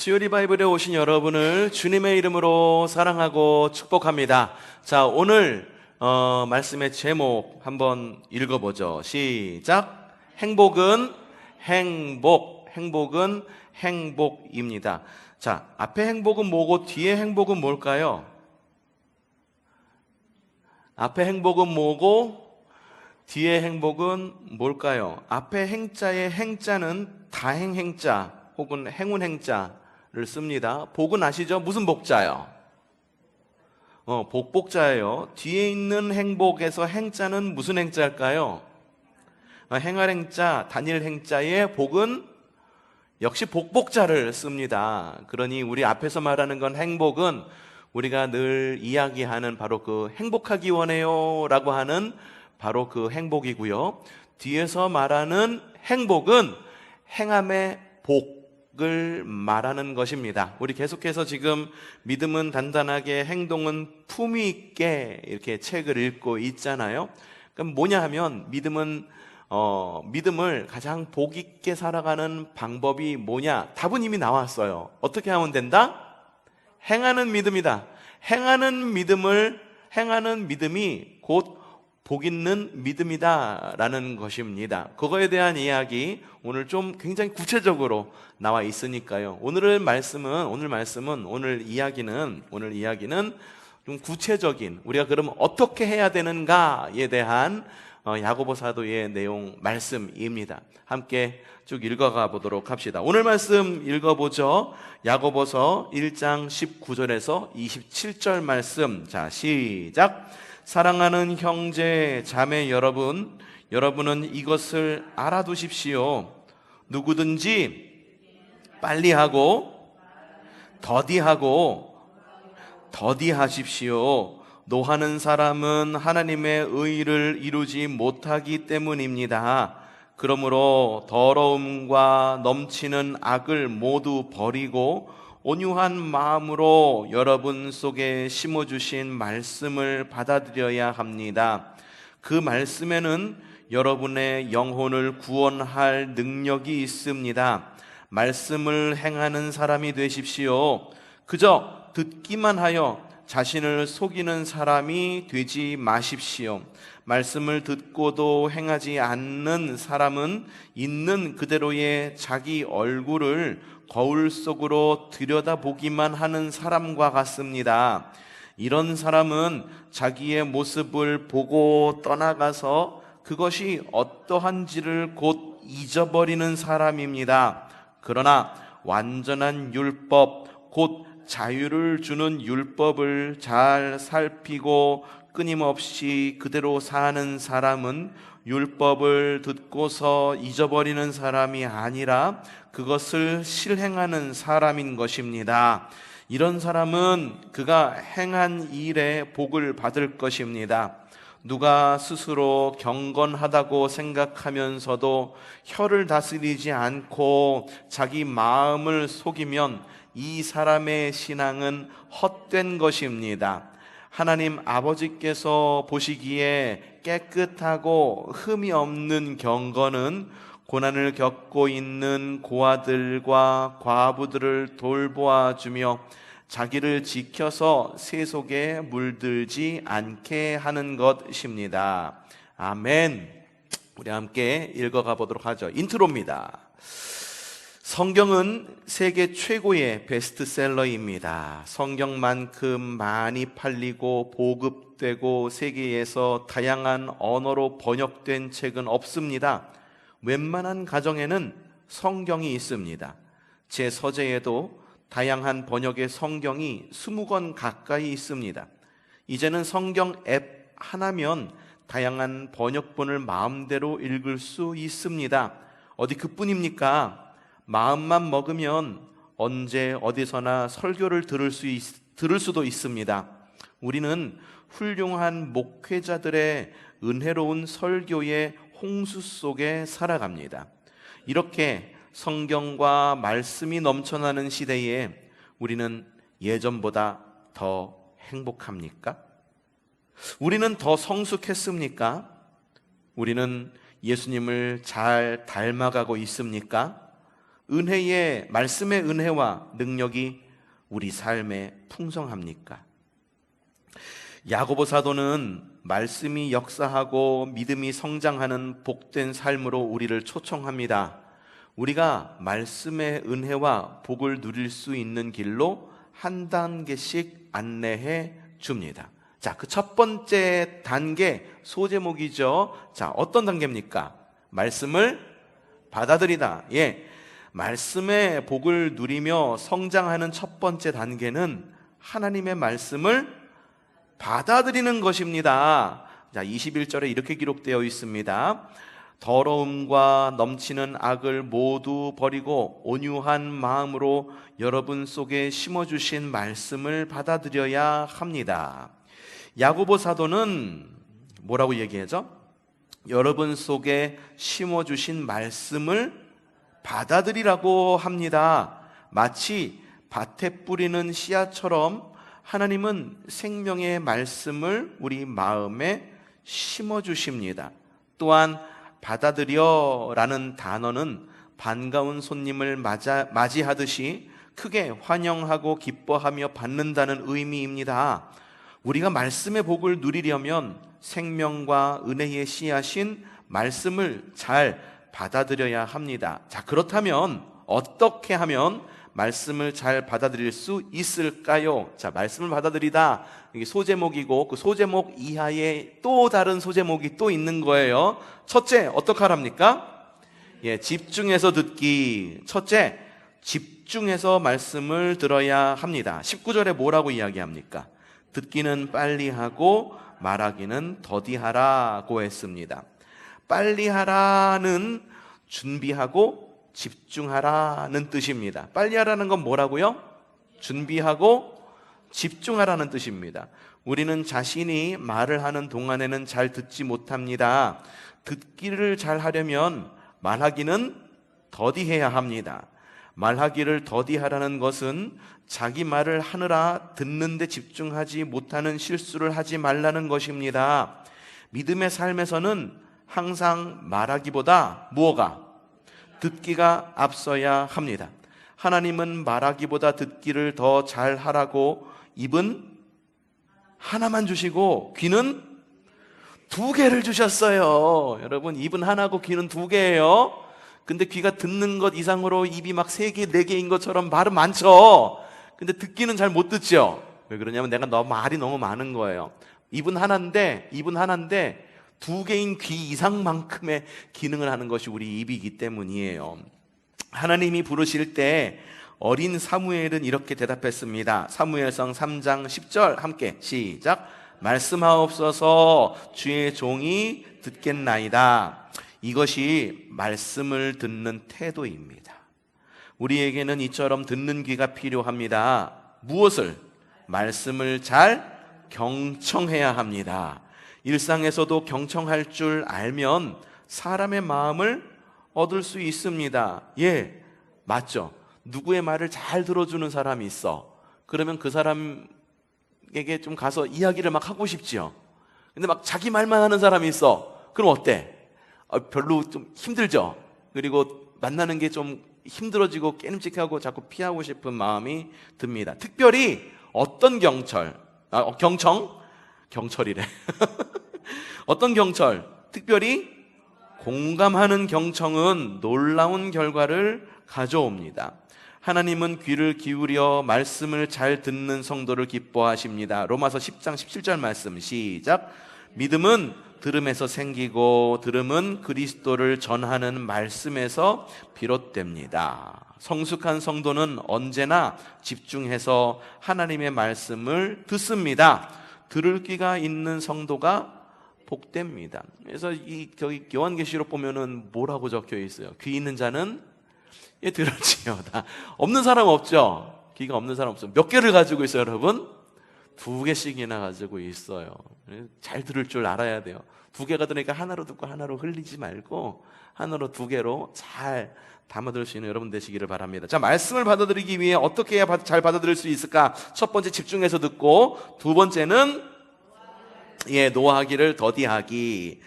수요리 바이블에 오신 여러분을 주님의 이름으로 사랑하고 축복합니다. 자, 오늘 말씀의 제목 한번 읽어보죠. 시작. 행복은 행복은 행복입니다. 자, 앞에 행복은 뭐고 뒤에 행복은 뭘까요? 앞에 행복은 뭐고 뒤에 행복은 뭘까요? 앞에 행자의 행자는 다행행자 혹은 행운행자를 씁니다. 복은 아시죠? 무슨 복자요? 복복자예요. 뒤에 있는 행복에서 행자는 무슨 행자일까요? 행할행자, 단일행자의 복은 역시 복복자를 씁니다. 그러니 우리 앞에서 말하는 건 행복은 우리가 늘 이야기하는 바로 그 행복하기 원해요 라고 하는 바로 그 행복이고요. 뒤에서 말하는 행복은 행함의 복을 말하는 것입니다. 우리 계속해서 지금 믿음은 단단하게 행동은 품위 있게 이렇게 책을 읽고 있잖아요. 그럼 뭐냐 하면 믿음을 가장 복 있게 살아가는 방법이 뭐냐? 답은 이미 나왔어요. 어떻게 하면 된다? 행하는 믿음이다. 행하는 믿음이 곧 복 있는 믿음이다 라는 것입니다. 그거에 대한 이야기 오늘 좀 굉장히 구체적으로 나와 있으니까요. 오늘 이야기는 좀 구체적인, 우리가 그러면 어떻게 해야 되는가에 대한 야고보 사도의 내용 말씀입니다. 함께 쭉 읽어가 보도록 합시다. 오늘 말씀 읽어보죠. 야고보서 1장 19절에서 27절 말씀. 자, 시작. 사랑하는 형제 자매 여러분은 이것을 알아두십시오. 누구든지 빨리 하고 더디하십시오. 노하는 사람은 하나님의 의를 이루지 못하기 때문입니다. 그러므로 더러움과 넘치는 악을 모두 버리고 온유한 마음으로 여러분 속에 심어주신 말씀을 받아들여야 합니다. 그 말씀에는 여러분의 영혼을 구원할 능력이 있습니다. 말씀을 행하는 사람이 되십시오. 그저 듣기만 하여 자신을 속이는 사람이 되지 마십시오. 말씀을 듣고도 행하지 않는 사람은 있는 그대로의 자기 얼굴을 거울 속으로 들여다보기만 하는 사람과 같습니다. 이런 사람은 자기의 모습을 보고 떠나가서 그것이 어떠한지를 곧 잊어버리는 사람입니다. 그러나 완전한 율법, 곧 자유를 주는 율법을 잘 살피고 끊임없이 그대로 사는 사람은 율법을 듣고서 잊어버리는 사람이 아니라 그것을 실행하는 사람인 것입니다. 이런 사람은 그가 행한 일에 복을 받을 것입니다. 누가 스스로 경건하다고 생각하면서도 혀를 다스리지 않고 자기 마음을 속이면 이 사람의 신앙은 헛된 것입니다. 하나님 아버지께서 보시기에 깨끗하고 흠이 없는 경건은 고난을 겪고 있는 고아들과 과부들을 돌보아주며 자기를 지켜서 세속에 물들지 않게 하는 것입니다. 아멘. 우리 함께 읽어가 보도록 하죠. 인트로입니다. 성경은 세계 최고의 베스트셀러입니다. 성경만큼 많이 팔리고 보급되고 세계에서 다양한 언어로 번역된 책은 없습니다. 웬만한 가정에는 성경이 있습니다. 제 서재에도 다양한 번역의 성경이 20권 가까이 있습니다. 이제는 성경 앱 하나면 다양한 번역본을 마음대로 읽을 수 있습니다. 어디 그뿐입니까? 마음만 먹으면 언제 어디서나 설교를 들을 수도 있습니다. 우리는 훌륭한 목회자들의 은혜로운 설교의 홍수 속에 살아갑니다. 이렇게 성경과 말씀이 넘쳐나는 시대에 우리는 예전보다 더 행복합니까? 우리는 더 성숙했습니까? 우리는 예수님을 잘 닮아가고 있습니까? 말씀의 은혜와 능력이 우리 삶에 풍성합니까? 야고보 사도는 말씀이 역사하고 믿음이 성장하는 복된 삶으로 우리를 초청합니다. 우리가 말씀의 은혜와 복을 누릴 수 있는 길로 한 단계씩 안내해 줍니다. 자, 그 첫 번째 단계 소제목이죠. 자, 어떤 단계입니까? 말씀을 받아들이다. 예, 말씀의 복을 누리며 성장하는 첫 번째 단계는 하나님의 말씀을 받아들이는 것입니다. 자, 21절에 이렇게 기록되어 있습니다. 더러움과 넘치는 악을 모두 버리고 온유한 마음으로 여러분 속에 심어주신 말씀을 받아들여야 합니다. 야고보 사도는 뭐라고 얘기하죠? 여러분 속에 심어주신 말씀을 받아들이라고 합니다. 마치 밭에 뿌리는 씨앗처럼 하나님은 생명의 말씀을 우리 마음에 심어주십니다. 또한 받아들여라는 단어는 반가운 손님을 맞이하듯이 크게 환영하고 기뻐하며 받는다는 의미입니다. 우리가 말씀의 복을 누리려면 생명과 은혜의 씨앗인 말씀을 잘 받아들여야 합니다. 자, 그렇다면 어떻게 하면 말씀을 잘 받아들일 수 있을까요? 자, 말씀을 받아들이다. 이게 소제목이고 그 소제목 이하에 또 다른 소제목이 또 있는 거예요. 첫째, 어떻게 하랍니까? 예, 집중해서 듣기. 첫째, 집중해서 말씀을 들어야 합니다. 19절에 뭐라고 이야기합니까? 듣기는 빨리 하고 말하기는 더디 하라고 했습니다. 빨리 하라는 준비하고 집중하라는 뜻입니다. 빨리 하라는 건 뭐라고요? 준비하고 집중하라는 뜻입니다. 우리는 자신이 말을 하는 동안에는 잘 듣지 못합니다. 듣기를 잘 하려면 말하기는 더디해야 합니다. 말하기를 더디하라는 것은 자기 말을 하느라 듣는데 집중하지 못하는 실수를 하지 말라는 것입니다. 믿음의 삶에서는 항상 말하기보다 무엇가? 듣기가 앞서야 합니다. 하나님은 말하기보다 듣기를 더 잘하라고 입은 하나만 주시고 귀는 2개를 주셨어요. 여러분, 입은 하나고 귀는 2개예요. 근데 귀가 듣는 것 이상으로 입이 막 3개, 4개인 것처럼 말은 많죠. 근데 듣기는 잘 못 듣죠. 왜 그러냐면 내가 말이 너무 많은 거예요. 입은 하나인데 2개인 귀 이상만큼의 기능을 하는 것이 우리 입이기 때문이에요. 하나님이 부르실 때 어린 사무엘은 이렇게 대답했습니다. 사무엘상 3장 10절 함께 시작. 말씀하옵소서, 주의 종이 듣겠나이다. 이것이 말씀을 듣는 태도입니다. 우리에게는 이처럼 듣는 귀가 필요합니다. 무엇을? 말씀을 잘 경청해야 합니다. 일상에서도 경청할 줄 알면 사람의 마음을 얻을 수 있습니다. 예, 맞죠? 누구의 말을 잘 들어주는 사람이 있어. 그러면 그 사람에게 좀 가서 이야기를 막 하고 싶지요. 근데 막 자기 말만 하는 사람이 있어. 그럼 어때? 별로 좀 힘들죠? 그리고 만나는 게 좀 힘들어지고 깨름직하고 자꾸 피하고 싶은 마음이 듭니다. 특별히 어떤 경철이래. 어떤 경철? 특별히 공감하는 경청은 놀라운 결과를 가져옵니다. 하나님은 귀를 기울여 말씀을 잘 듣는 성도를 기뻐하십니다. 로마서 10장 17절 말씀 시작. 믿음은 들음에서 생기고 들음은 그리스도를 전하는 말씀에서 비롯됩니다. 성숙한 성도는 언제나 집중해서 하나님의 말씀을 듣습니다. 들을 귀가 있는 성도가 복됩니다. 그래서 저기 요한계시록 보면은 뭐라고 적혀 있어요? 귀 있는 자는 들을지어다. 없는 사람 없죠? 귀가 없는 사람 없어요. 몇 개를 가지고 있어요, 여러분? 2개씩이나 가지고 있어요. 잘 들을 줄 알아야 돼요. 2개가 들으니까 하나로 듣고 하나로 흘리지 말고 하나로 2개로 잘 담아들을 수 있는 여러분 되시기를 바랍니다. 자, 말씀을 받아들이기 위해 어떻게 해야 잘 받아들일 수 있을까? 첫 번째, 집중해서 듣고, 두 번째는 노하기를 더디하기.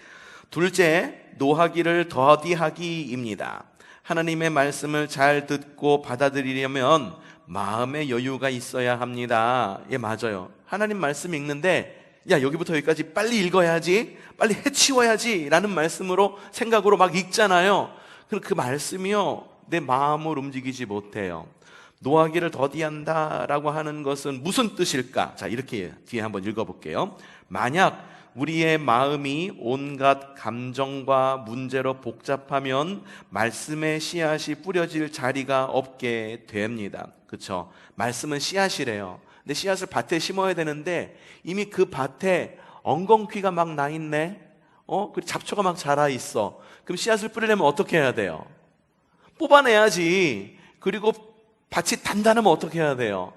둘째, 노하기를 더디하기입니다. 하나님의 말씀을 잘 듣고 받아들이려면 마음의 여유가 있어야 합니다. 예, 맞아요. 하나님 말씀 읽는데 야, 여기부터 여기까지 빨리 읽어야지, 빨리 해치워야지 라는 말씀으로, 생각으로 막 읽잖아요. 그 말씀이요, 내 마음을 움직이지 못해요. 노하기를 더디한다 라고 하는 것은 무슨 뜻일까? 자, 이렇게 뒤에 한번 읽어볼게요. 만약 우리의 마음이 온갖 감정과 문제로 복잡하면 말씀의 씨앗이 뿌려질 자리가 없게 됩니다. 그렇죠? 말씀은 씨앗이래요. 근데 씨앗을 밭에 심어야 되는데 이미 그 밭에 엉겅퀴가 막 나 있네. 그리고 잡초가 막 자라 있어. 그럼 씨앗을 뿌리려면 어떻게 해야 돼요? 뽑아내야지. 그리고 밭이 단단하면 어떻게 해야 돼요?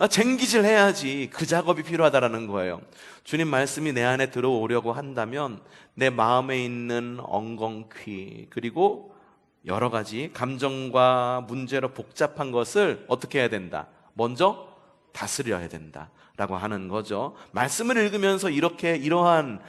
쟁기질 해야지. 그 작업이 필요하다라는 거예요. 주님 말씀이 내 안에 들어오려고 한다면 내 마음에 있는 엉겅퀴, 그리고 여러 가지 감정과 문제로 복잡한 것을 어떻게 해야 된다? 먼저 다스려야 된다 라고 하는 거죠. 말씀을 읽으면서 이러한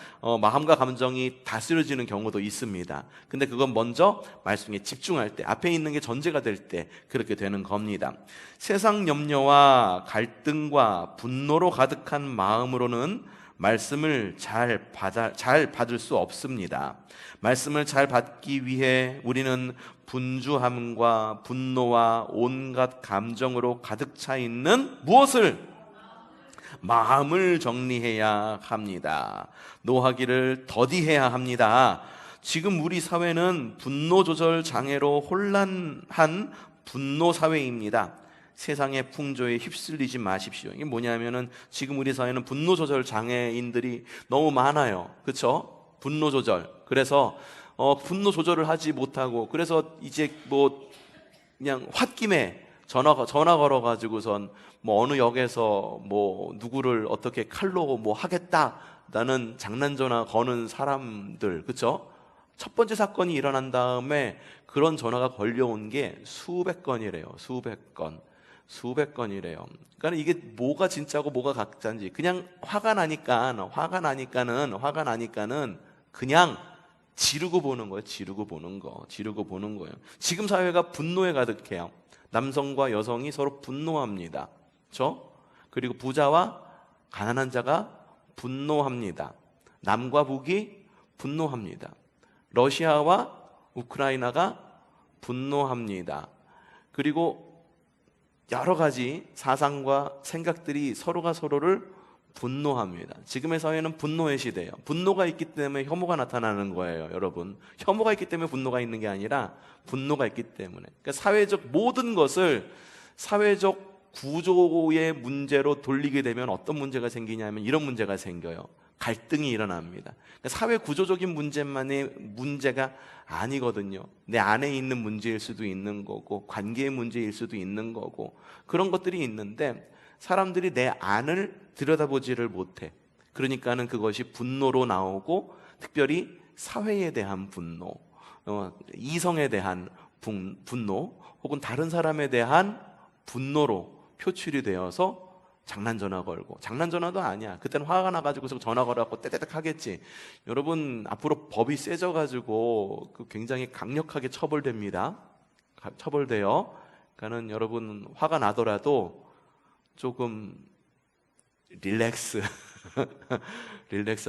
마음과 감정이 다스려지는 경우도 있습니다. 근데 그건 먼저 말씀에 집중할 때, 앞에 있는 게 전제가 될 때 그렇게 되는 겁니다. 세상 염려와 갈등과 분노로 가득한 마음으로는 말씀을 잘 받을 수 없습니다. 말씀을 잘 받기 위해 우리는 분주함과 분노와 온갖 감정으로 가득 차 있는 무엇을? 마음을 정리해야 합니다. 노하기를 더디해야 합니다. 지금 우리 사회는 분노 조절 장애로 혼란한 분노 사회입니다. 세상의 풍조에 휩쓸리지 마십시오. 이게 뭐냐면은 지금 우리 사회는 분노 조절 장애인들이 너무 많아요. 그렇죠? 분노 조절. 그래서 분노 조절을 하지 못하고, 그래서 이제 뭐 그냥 홧김에 전화 걸어가지고선 뭐 어느 역에서 뭐 누구를 어떻게 칼로 뭐 하겠다라는 장난 전화 거는 사람들, 그렇죠? 첫 번째 사건이 일어난 다음에 그런 전화가 걸려온 게 수백 건이래요. 수백 건이래요. 그러니까 이게 뭐가 진짜고 뭐가 가짜인지, 그냥 화가 나니까는 그냥 지르고 보는 거예요. 지르고 보는 거예요. 지금 사회가 분노에 가득해요. 남성과 여성이 서로 분노합니다. 그렇죠? 그리고 부자와 가난한 자가 분노합니다. 남과 북이 분노합니다. 러시아와 우크라이나가 분노합니다. 그리고 여러 가지 사상과 생각들이 서로가 서로를 분노합니다. 지금의 사회는 분노의 시대예요. 분노가 있기 때문에 혐오가 나타나는 거예요, 여러분. 혐오가 있기 때문에 분노가 있는 게 아니라 분노가 있기 때문에. 그러니까 사회적 모든 것을 사회적 구조의 문제로 돌리게 되면 어떤 문제가 생기냐면 이런 문제가 생겨요. 갈등이 일어납니다. 그러니까 사회 구조적인 문제만의 문제가 아니거든요. 내 안에 있는 문제일 수도 있는 거고, 관계의 문제일 수도 있는 거고, 그런 것들이 있는데 사람들이 내 안을 들여다보지를 못해. 그러니까는 그것이 분노로 나오고, 특별히 사회에 대한 분노, 이성에 대한 분노, 혹은 다른 사람에 대한 분노로 표출이 되어서 장난 전화 걸고, 장난 전화도 아니야. 그때는 화가 나가지고서 전화 걸어갖고 떼떼떼 하겠지. 여러분, 앞으로 법이 세져가지고 굉장히 강력하게 처벌됩니다. 처벌돼요. 그러니까는 여러분, 화가 나더라도 조금 릴렉스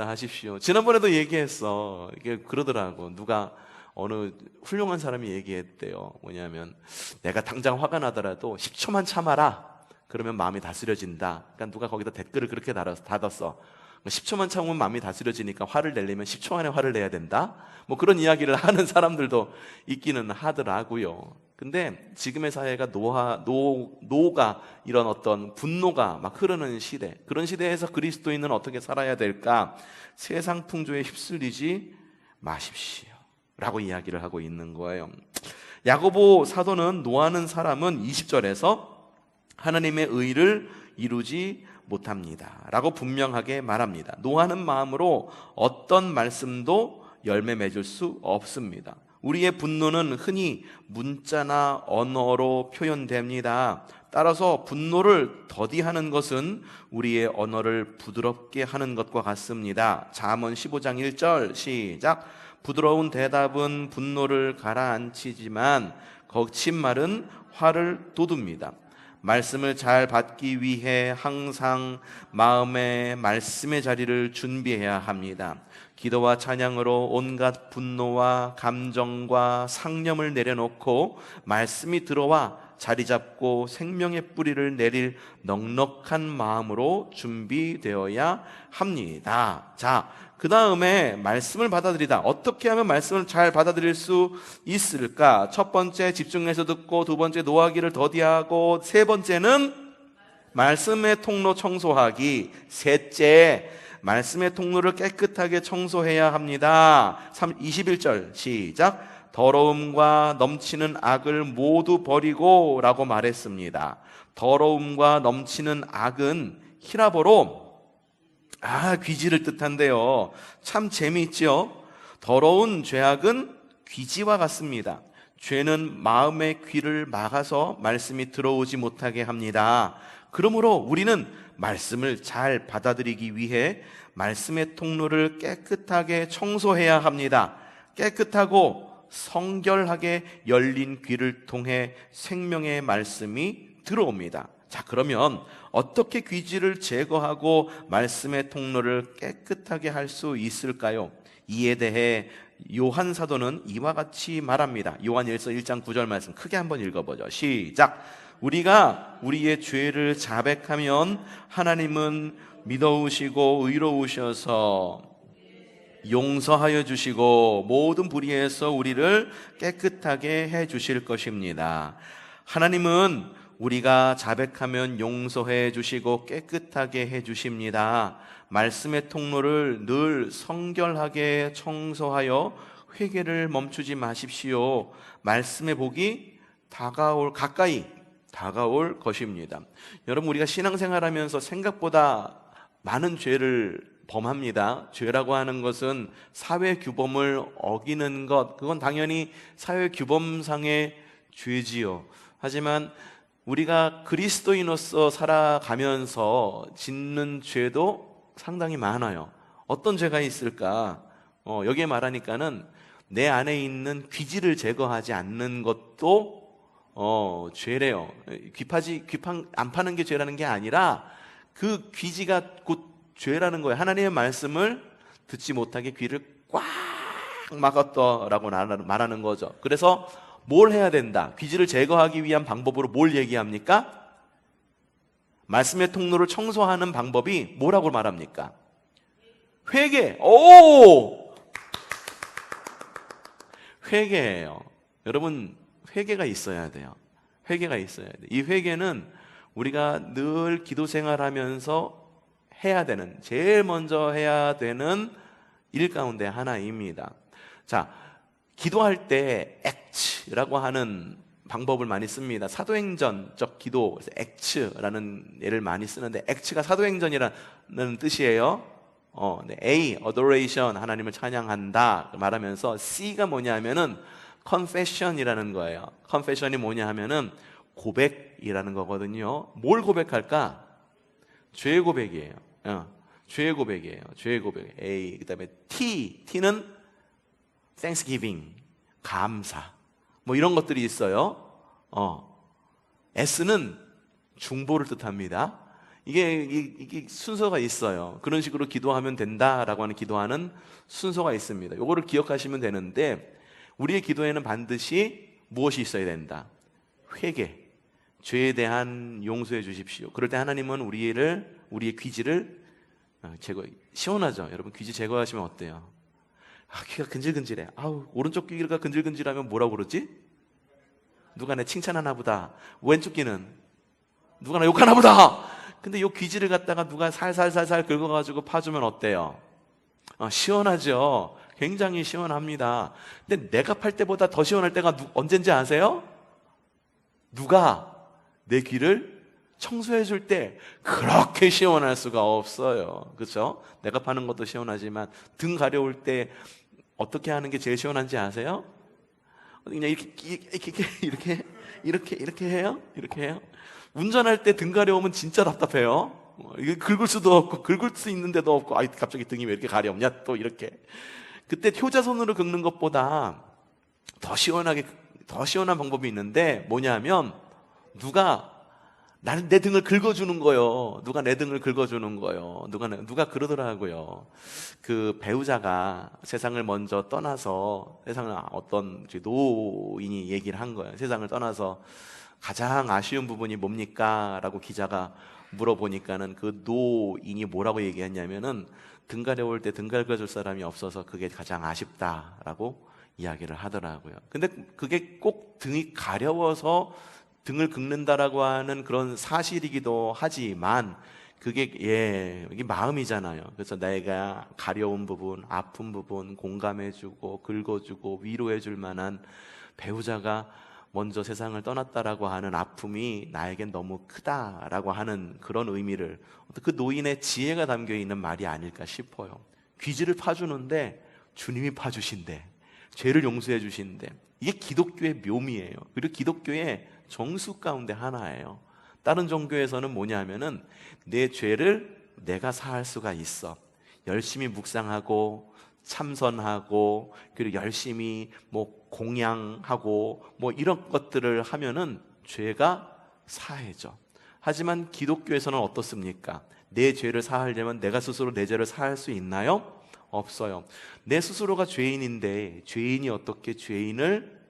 하십시오. 지난번에도 얘기했어. 이게 그러더라고. 누가 어느 훌륭한 사람이 얘기했대요. 뭐냐면 내가 당장 화가 나더라도 10초만 참아라. 그러면 마음이 다스려진다. 그러니까 누가 거기다 댓글을 그렇게 달았어. 10초만 참으면 마음이 다스려지니까 화를 내려면 10초 안에 화를 내야 된다. 뭐 그런 이야기를 하는 사람들도 있기는 하더라고요. 근데 지금의 사회가 노가 이런 어떤 분노가 막 흐르는 시대, 그런 시대에서 그리스도인은 어떻게 살아야 될까? 세상 풍조에 휩쓸리지 마십시오 라고 이야기를 하고 있는 거예요. 야고보 사도는 노하는 사람은 20절에서 하나님의 의를 이루지 못합니다 라고 분명하게 말합니다. 노하는 마음으로 어떤 말씀도 열매 맺을 수 없습니다. 우리의 분노는 흔히 문자나 언어로 표현됩니다. 따라서 분노를 더디하는 것은 우리의 언어를 부드럽게 하는 것과 같습니다. 잠언 15장 1절 시작. 부드러운 대답은 분노를 가라앉히지만 거친 말은 화를 돋웁니다. 말씀을 잘 받기 위해 항상 마음의 말씀의 자리를 준비해야 합니다. 기도와 찬양으로 온갖 분노와 감정과 상념을 내려놓고 말씀이 들어와 자리 잡고 생명의 뿌리를 내릴 넉넉한 마음으로 준비되어야 합니다. 자, 그 다음에 말씀을 받아들이다. 어떻게 하면 말씀을 잘 받아들일 수 있을까? 첫 번째, 집중해서 듣고, 두 번째, 노하기를 더디하고, 세 번째는 말씀의 통로 청소하기, 셋째, 말씀의 통로를 깨끗하게 청소해야 합니다. 21절 시작. 더러움과 넘치는 악을 모두 버리고 라고 말했습니다. 더러움과 넘치는 악은 히라보로 귀지를 뜻한데요. 참 재미있죠? 더러운 죄악은 귀지와 같습니다. 죄는 마음의 귀를 막아서 말씀이 들어오지 못하게 합니다. 그러므로 우리는 말씀을 잘 받아들이기 위해 말씀의 통로를 깨끗하게 청소해야 합니다. 깨끗하고 성결하게 열린 귀를 통해 생명의 말씀이 들어옵니다. 자, 그러면 어떻게 귀지를 제거하고 말씀의 통로를 깨끗하게 할 수 있을까요? 이에 대해 요한 사도는 이와 같이 말합니다. 요한일서 1장 9절 말씀 크게 한번 읽어보죠. 시작. 우리가 우리의 죄를 자백하면 하나님은 믿어우시고 의로우셔서 용서하여 주시고 모든 불의에서 우리를 깨끗하게 해 주실 것입니다. 하나님은 우리가 자백하면 용서해 주시고 깨끗하게 해 주십니다. 말씀의 통로를 늘 성결하게 청소하여 회개를 멈추지 마십시오. 말씀의 복이 가까이 다가올 것입니다. 여러분, 우리가 신앙생활하면서 생각보다 많은 죄를 범합니다. 죄라고 하는 것은 사회 규범을 어기는 것, 그건 당연히 사회 규범상의 죄지요. 하지만 우리가 그리스도인으로서 살아가면서 짓는 죄도 상당히 많아요. 어떤 죄가 있을까? 여기에 말하니까는 내 안에 있는 귀지를 제거하지 않는 것도 죄래요. 귀판 안 파는 게 죄라는 게 아니라 그 귀지가 곧 죄라는 거예요. 하나님의 말씀을 듣지 못하게 귀를 꽉 막았더라고 말하는 거죠. 그래서 뭘 해야 된다? 귀지를 제거하기 위한 방법으로 뭘 얘기합니까? 말씀의 통로를 청소하는 방법이 뭐라고 말합니까? 회개. 회개예요. 여러분, 회개가 있어야 돼요. 회개가 있어야 돼요. 이 회개는 우리가 늘 기도 생활하면서 해야 되는, 제일 먼저 해야 되는 일 가운데 하나입니다. 자, 기도할 때 액츠라고 하는 방법을 많이 씁니다. 사도행전적 기도, 액츠라는 예를 많이 쓰는데, 액츠가 사도행전이라는 뜻이에요. 네, A, adoration, 하나님을 찬양한다 말하면서, C가 뭐냐면은 confession이라는 거예요. confession이 뭐냐 하면은 고백이라는 거거든요. 뭘 고백할까? 죄의 고백이에요. 죄의 고백이에요. 죄의 고백. A, 그 다음에 T는 thanksgiving, 감사, 뭐 이런 것들이 있어요. S는 중보를 뜻합니다. 이게 순서가 있어요. 그런 식으로 기도하면 된다라고 하는 기도하는 순서가 있습니다. 요거를 기억하시면 되는데, 우리의 기도에는 반드시 무엇이 있어야 된다? 회개, 죄에 대한 용서해 주십시오. 그럴 때 하나님은 우리의 귀지를 시원하죠. 여러분, 귀지 제거하시면 어때요? 귀가 근질근질해. 오른쪽 귀가 근질근질하면 뭐라고 그러지? 누가 내 칭찬하나 보다. 왼쪽 귀는 누가 나 욕하나 보다. 근데 요 귀지를 갖다가 누가 살살살살 긁어가지고 파주면 어때요? 시원하죠. 굉장히 시원합니다. 근데 내가 팔 때보다 더 시원할 때가 언젠지 아세요? 누가 내 귀를 청소해 줄 때 그렇게 시원할 수가 없어요. 그렇죠? 내가 파는 것도 시원하지만 등 가려울 때 어떻게 하는 게 제일 시원한지 아세요? 그냥 이렇게 해요? 이렇게 해요? 운전할 때 등 가려우면 진짜 답답해요. 이게 긁을 수도 없고, 긁을 수 있는 데도 없고, 갑자기 등이 왜 이렇게 가렵냐? 또 이렇게. 그때 효자손으로 긁는 것보다 더 시원한 방법이 있는데 뭐냐면 내 등을 긁어주는 거예요. 누가 내 등을 긁어주는 거예요. 누가 그러더라고요. 그 배우자가 세상을 먼저 떠나서 세상을 어떤 노인이 얘기를 한 거예요. 세상을 떠나서 가장 아쉬운 부분이 뭡니까? 라고 기자가 물어보니까는 그 노인이 뭐라고 얘기했냐면은 등 가려울 때 등 긁어줄 사람이 없어서 그게 가장 아쉽다라고 이야기를 하더라고요. 근데 그게 꼭 등이 가려워서 등을 긁는다라고 하는 그런 사실이기도 하지만 이게 마음이잖아요. 그래서 내가 가려운 부분, 아픈 부분 공감해주고 긁어주고 위로해줄 만한 배우자가 먼저 세상을 떠났다라고 하는 아픔이 나에겐 너무 크다라고 하는 그런 의미를, 그 노인의 지혜가 담겨 있는 말이 아닐까 싶어요. 귀지를 파주는데 주님이 파주신대. 죄를 용서해 주신대. 이게 기독교의 묘미예요. 그리고 기독교의 정수 가운데 하나예요. 다른 종교에서는 뭐냐면은 내 죄를 내가 사할 수가 있어. 열심히 묵상하고 참선하고 그리고 열심히 공양하고 이런 것들을 하면은 죄가 사해져. 하지만 기독교에서는 어떻습니까? 내 죄를 사하려면 내가 스스로 내 죄를 사할 수 있나요? 없어요. 내 스스로가 죄인인데 죄인이 어떻게 죄인을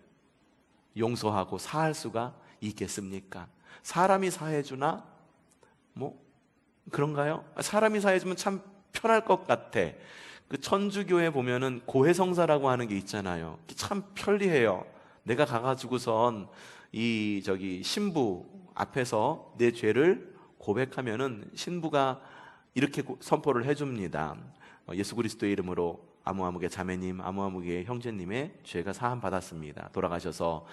용서하고 사할 수가 있겠습니까? 사람이 사해주나? 그런가요? 사람이 사해주면 참 편할 것 같아. 그 천주교에 보면은 고해성사라고 하는 게 있잖아요. 참 편리해요. 내가 가가지고선 신부 앞에서 내 죄를 고백하면은 신부가 이렇게 선포를 해줍니다. 예수 그리스도의 이름으로 아무아무개 자매님, 아무아무개 형제님의 죄가 사함 받았습니다. 돌아가셔서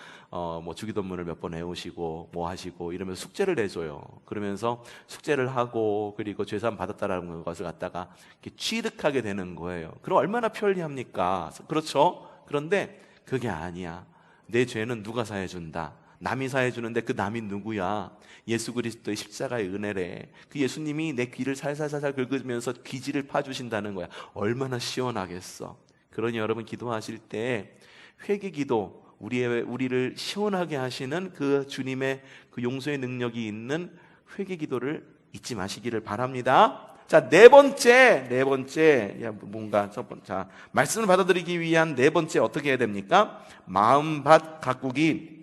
주기도문을 몇 번 외우시고 하시고 이러면서 숙제를 내줘요. 그러면서 숙제를 하고 그리고 죄 사함 받았다라는 것을 갖다가 이렇게 취득하게 되는 거예요. 그럼 얼마나 편리합니까? 그렇죠? 그런데 그게 아니야. 내 죄는 누가 사해준다? 남이 사해주는데 그 남이 누구야? 예수 그리스도의 십자가의 은혜래. 그 예수님이 내 귀를 살살살살 긁으면서 귀지를 파주신다는 거야. 얼마나 시원하겠어. 그러니 여러분 기도하실 때 회개기도, 우리를 시원하게 하시는 그 주님의 그 용서의 능력이 있는 회개기도를 잊지 마시기를 바랍니다. 자, 네 번째, 말씀을 받아들이기 위한 네 번째 어떻게 해야 됩니까? 마음밭 가꾸기.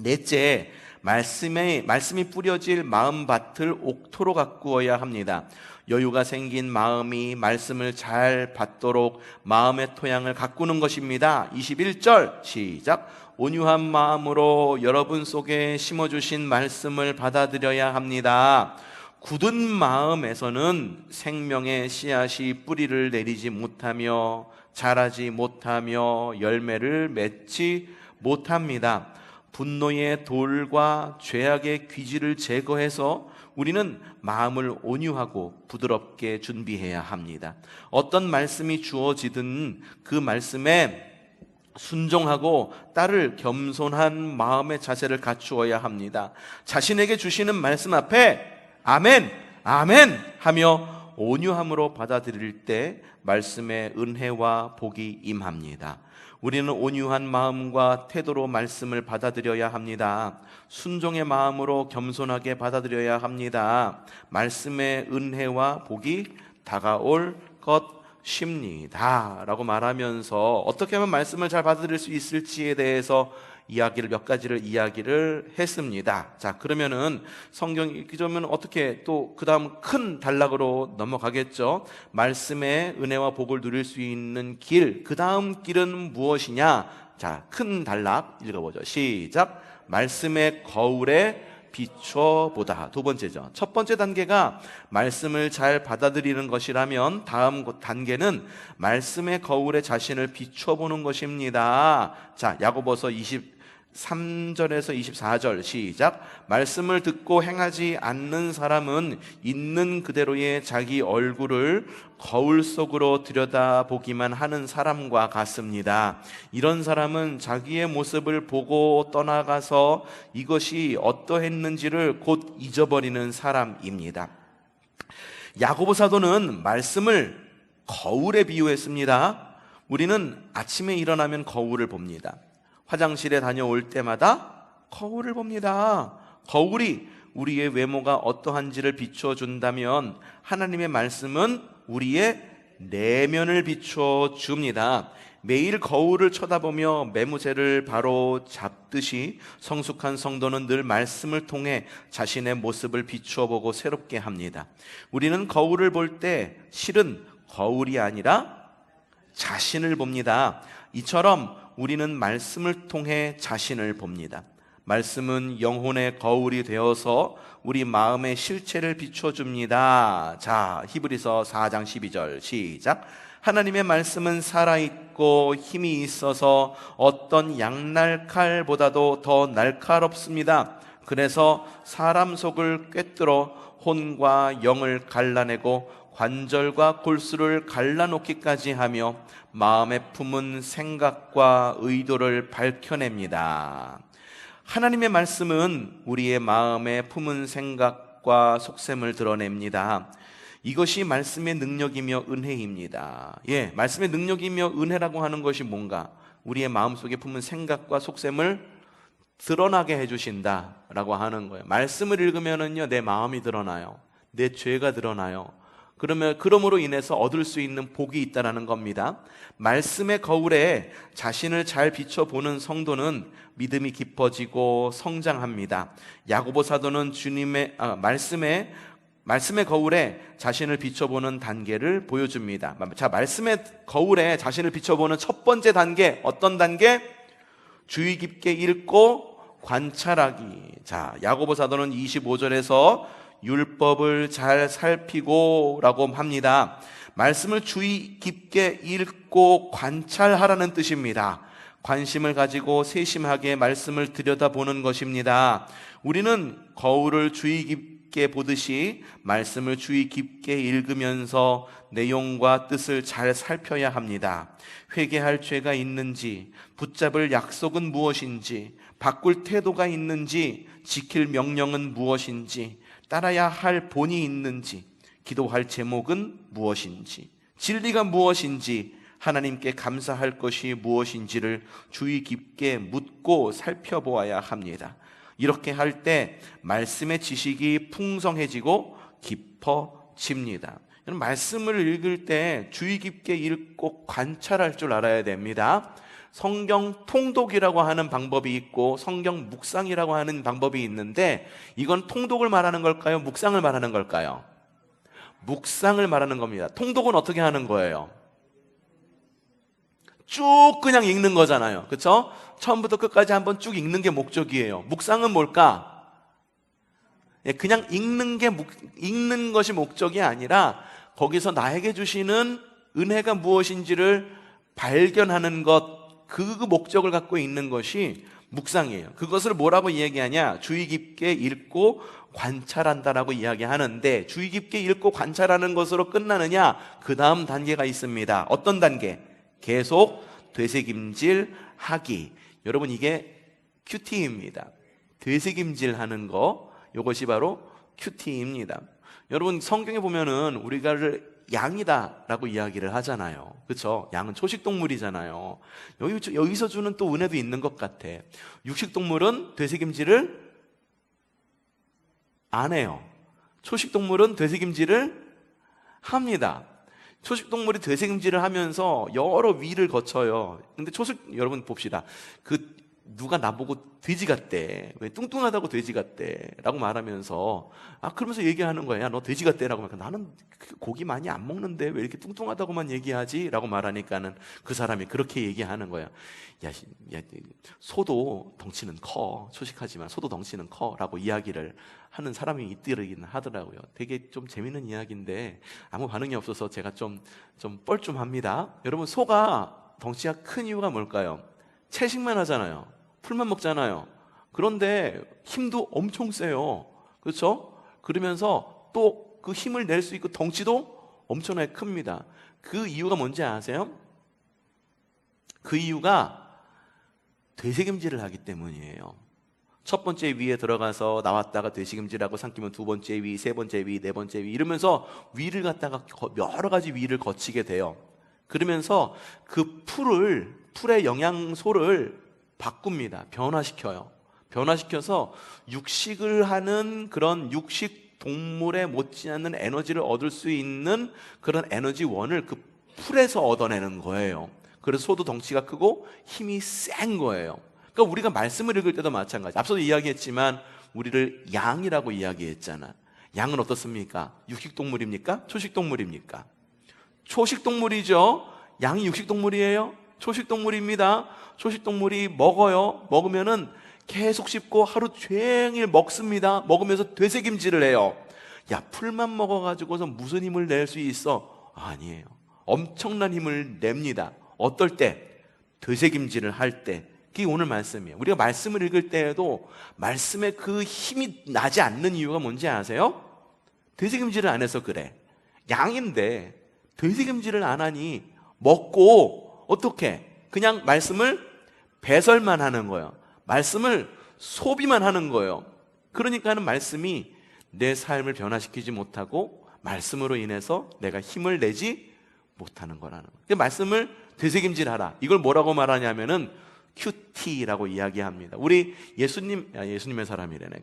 넷째, 말씀이 뿌려질 마음밭을 옥토로 가꾸어야 합니다. 여유가 생긴 마음이 말씀을 잘 받도록 마음의 토양을 가꾸는 것입니다. 21절 시작. 온유한 마음으로 여러분 속에 심어주신 말씀을 받아들여야 합니다. 굳은 마음에서는 생명의 씨앗이 뿌리를 내리지 못하며 자라지 못하며 열매를 맺지 못합니다. 분노의 돌과 죄악의 귀지를 제거해서 우리는 마음을 온유하고 부드럽게 준비해야 합니다. 어떤 말씀이 주어지든 그 말씀에 순종하고 따를 겸손한 마음의 자세를 갖추어야 합니다. 자신에게 주시는 말씀 앞에 아멘, 아멘 하며 온유함으로 받아들일 때 말씀의 은혜와 복이 임합니다. 우리는 온유한 마음과 태도로 말씀을 받아들여야 합니다. 순종의 마음으로 겸손하게 받아들여야 합니다. 말씀의 은혜와 복이 다가올 것입니다 라고 말하면서 어떻게 하면 말씀을 잘 받아들일 수 있을지에 대해서 몇 가지를 이야기를 했습니다. 자, 그러면은 성경 읽기 전에 어떻게 또 그 다음 큰 단락으로 넘어가겠죠. 말씀의 은혜와 복을 누릴 수 있는 길, 그 다음 길은 무엇이냐? 자, 큰 단락 읽어보죠. 시작. 말씀의 거울에 비춰보다. 두 번째죠. 첫 번째 단계가 말씀을 잘 받아들이는 것이라면 다음 단계는 말씀의 거울에 자신을 비춰보는 것입니다. 자, 야고보서 23절에서 24절 시작. 말씀을 듣고 행하지 않는 사람은 있는 그대로의 자기 얼굴을 거울 속으로 들여다보기만 하는 사람과 같습니다. 이런 사람은 자기의 모습을 보고 떠나가서 이것이 어떠했는지를 곧 잊어버리는 사람입니다. 야고보 사도는 말씀을 거울에 비유했습니다. 우리는 아침에 일어나면 거울을 봅니다. 화장실에 다녀올 때마다 거울을 봅니다. 거울이 우리의 외모가 어떠한지를 비춰준다면 하나님의 말씀은 우리의 내면을 비춰줍니다. 매일 거울을 쳐다보며 매무새를 바로 잡듯이 성숙한 성도는 늘 말씀을 통해 자신의 모습을 비추어보고 새롭게 합니다. 우리는 거울을 볼 때 실은 거울이 아니라 자신을 봅니다. 이처럼 우리는 말씀을 통해 자신을 봅니다. 말씀은 영혼의 거울이 되어서 우리 마음의 실체를 비춰줍니다. 자, 히브리서 4장 12절 시작. 하나님의 말씀은 살아있고 힘이 있어서 어떤 양날칼보다도 더 날카롭습니다. 그래서 사람 속을 꿰뚫어 혼과 영을 갈라내고 관절과 골수를 갈라놓기까지 하며 마음에 품은 생각과 의도를 밝혀냅니다. 하나님의 말씀은 우리의 마음에 품은 생각과 속셈을 드러냅니다. 이것이 말씀의 능력이며 은혜입니다. 말씀의 능력이며 은혜라고 하는 것이 뭔가? 우리의 마음속에 품은 생각과 속셈을 드러나게 해주신다라고 하는 거예요. 말씀을 읽으면은요, 내 마음이 드러나요. 내 죄가 드러나요. 그러므로 인해서 얻을 수 있는 복이 있다라는 겁니다. 말씀의 거울에 자신을 잘 비춰보는 성도는 믿음이 깊어지고 성장합니다. 야고보 사도는 말씀의 거울에 자신을 비춰보는 단계를 보여줍니다. 자, 말씀의 거울에 자신을 비춰보는 첫 번째 단계, 어떤 단계? 주의 깊게 읽고 관찰하기. 자, 야고보 사도는 25절에서 율법을 잘 살피고 라고 합니다. 말씀을 주의 깊게 읽고 관찰하라는 뜻입니다. 관심을 가지고 세심하게 말씀을 들여다보는 것입니다. 우리는 거울을 주의 깊게 보듯이 말씀을 주의 깊게 읽으면서 내용과 뜻을 잘 살펴야 합니다. 회개할 죄가 있는지, 붙잡을 약속은 무엇인지, 바꿀 태도가 있는지, 지킬 명령은 무엇인지, 따라야 할 본이 있는지, 기도할 제목은 무엇인지, 진리가 무엇인지, 하나님께 감사할 것이 무엇인지를 주의 깊게 묻고 살펴보아야 합니다. 이렇게 할 때 말씀의 지식이 풍성해지고 깊어집니다. 말씀을 읽을 때 주의 깊게 읽고 관찰할 줄 알아야 됩니다. 성경 통독이라고 하는 방법이 있고 성경 묵상이라고 하는 방법이 있는데, 이건 통독을 말하는 걸까요? 묵상을 말하는 걸까요? 묵상을 말하는 겁니다. 통독은 어떻게 하는 거예요? 쭉 그냥 읽는 거잖아요. 그렇죠? 처음부터 끝까지 한번 쭉 읽는 게 목적이에요. 묵상은 뭘까? 그냥 읽는 것이 목적이 아니라 거기서 나에게 주시는 은혜가 무엇인지를 발견하는 것, 그 목적을 갖고 있는 것이 묵상이에요. 그것을 뭐라고 이야기하냐? 주의 깊게 읽고 관찰한다라고 이야기하는데, 주의 깊게 읽고 관찰하는 것으로 끝나느냐? 그 다음 단계가 있습니다. 어떤 단계? 계속 되새김질하기. 여러분, 이게 큐티입니다. 되새김질하는 거, 이것이 바로 큐티입니다. 여러분, 성경에 보면은 우리가를 양이다라고 이야기를 하잖아요. 그렇죠? 양은 초식동물이잖아요. 여기서 주는 또 은혜도 있는 것 같아. 육식동물은 되새김질을 안 해요. 초식동물은 되새김질을 합니다. 초식동물이 되새김질을 하면서 여러 위를 거쳐요. 근데 여러분 봅시다. 누가 나보고 돼지 같대, 왜 뚱뚱하다고 돼지 같대 라고 말하면서, 그러면서 얘기하는 거야. 야, 너 돼지 같대 라고 하니까, 나는 고기 많이 안 먹는데 왜 이렇게 뚱뚱하다고만 얘기하지? 라고 말하니까는 그 사람이 그렇게 얘기하는 거야. 야, 소도 덩치는 커, 초식하지만 소도 덩치는 커 라고 이야기를 하는 사람이 있더긴 하더라고요. 되게 좀 재밌는 이야기인데 아무 반응이 없어서 제가 좀 뻘쭘합니다. 여러분, 소가 덩치가 큰 이유가 뭘까요? 채식만 하잖아요. 풀만 먹잖아요. 그런데 힘도 엄청 세요. 그렇죠? 그러면서 또 그 힘을 낼 수 있고 덩치도 엄청나게 큽니다. 그 이유가 뭔지 아세요? 그 이유가 되새김질을 하기 때문이에요. 첫 번째 위에 들어가서 나왔다가 되새김질하고 삼키면 두 번째 위, 세 번째 위, 네 번째 위, 이러면서 위를 갖다가 여러 가지 위를 거치게 돼요. 그러면서 그 풀의 영양소를 바꿉니다. 변화시켜요. 변화시켜서 육식을 하는 그런 육식 동물에 못지않는 에너지를 얻을 수 있는 그런 에너지원을 그 풀에서 얻어내는 거예요. 그래서 소도 덩치가 크고 힘이 센 거예요. 그러니까 우리가 말씀을 읽을 때도 마찬가지. 앞서도 이야기했지만 우리를 양이라고 이야기했잖아. 양은 어떻습니까? 육식동물입니까? 초식동물입니까? 초식동물이죠. 양이 육식동물이에요? 초식동물입니다. 초식동물이 먹어요. 먹으면은 계속 씹고 하루 종일 먹습니다. 먹으면서 되새김질을 해요. 야, 풀만 먹어가지고서 무슨 힘을 낼 수 있어? 아니에요. 엄청난 힘을 냅니다. 어떨 때? 되새김질을 할 때. 그게 오늘 말씀이에요. 우리가 말씀을 읽을 때에도 말씀에 그 힘이 나지 않는 이유가 뭔지 아세요? 되새김질을 안 해서 그래. 양인데 되새김질을 안 하니 먹고 어떻게? 그냥 말씀을 배설만 하는 거예요. 말씀을 소비만 하는 거예요. 그러니까는 말씀이 내 삶을 변화시키지 못하고 말씀으로 인해서 내가 힘을 내지 못하는 거라는 거예요. 말씀을 되새김질하라. 이걸 뭐라고 말하냐면은 큐티라고 이야기합니다. 우리 예수님의 사람이래네.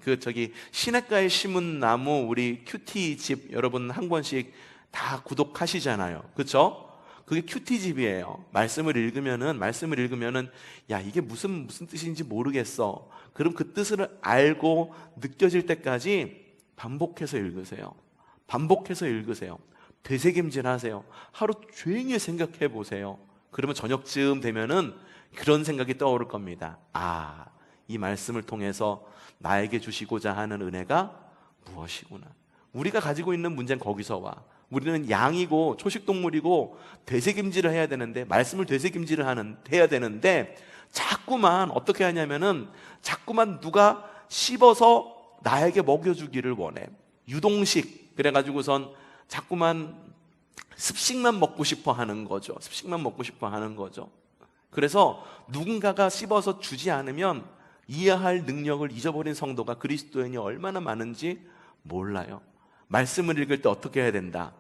시냇가에 심은 나무 우리 큐티 집 여러분 한 권씩 다 구독하시잖아요. 그렇죠? 그게 큐티 집이에요. 말씀을 읽으면은 야, 이게 무슨 뜻인지 모르겠어. 그럼 그 뜻을 알고 느껴질 때까지 반복해서 읽으세요. 반복해서 읽으세요. 되새김질 하세요. 하루 종일 생각해 보세요. 그러면 저녁쯤 되면은 그런 생각이 떠오를 겁니다. 아, 이 말씀을 통해서 나에게 주시고자 하는 은혜가 무엇이구나. 우리가 가지고 있는 문제는 거기서 와. 우리는 양이고 초식동물이고 되새김질을 해야 되는데, 말씀을 되새김질을 해야 되는데 자꾸만 어떻게 하냐면은 자꾸만 누가 씹어서 나에게 먹여주기를 원해. 유동식. 그래가지고선 자꾸만 습식만 먹고 싶어 하는 거죠. 습식만 먹고 싶어 하는 거죠. 그래서 누군가가 씹어서 주지 않으면 이해할 능력을 잊어버린 성도가 그리스도인이 얼마나 많은지 몰라요. 말씀을 읽을 때 어떻게 해야 된다?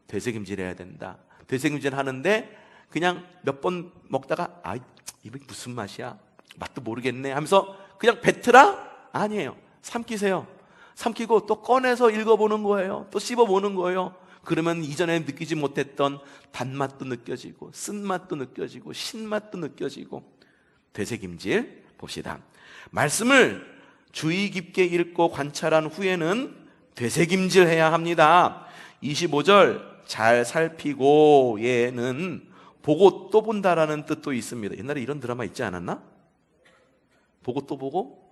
되새김질 해야 된다. 되새김질 하는데 그냥 몇 번 먹다가 아, 이게 무슨 맛이야? 맛도 모르겠네 하면서 그냥 뱉으라? 아니에요. 삼키세요. 삼키고 또 꺼내서 읽어보는 거예요. 또 씹어보는 거예요. 그러면 이전에 느끼지 못했던 단맛도 느껴지고 쓴맛도 느껴지고 신맛도 느껴지고. 되새김질 봅시다. 말씀을 주의 깊게 읽고 관찰한 후에는 되새김질 해야 합니다. 25절 잘 살피고 얘는 보고 또 본다라는 뜻도 있습니다. 옛날에 이런 드라마 있지 않았나? 보고 또 보고?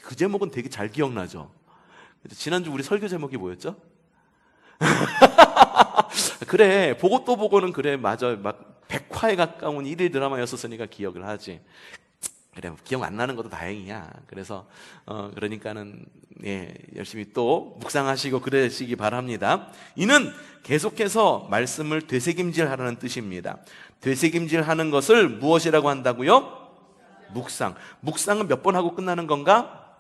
그 제목은 되게 잘 기억나죠? 지난주 우리 설교 제목이 뭐였죠? 그래, 보고 또 보고는 그래, 맞아. 막 100화에 가까운 1일 드라마였었으니까 기억을 하지. 그래, 기억 안 나는 것도 다행이야. 그래서 그러니까는 열심히 또 묵상하시고 그러시기 바랍니다. 이는 계속해서 말씀을 되새김질하라는 뜻입니다. 되새김질하는 것을 무엇이라고 한다고요? 묵상. 묵상은 몇 번 하고 끝나는 건가?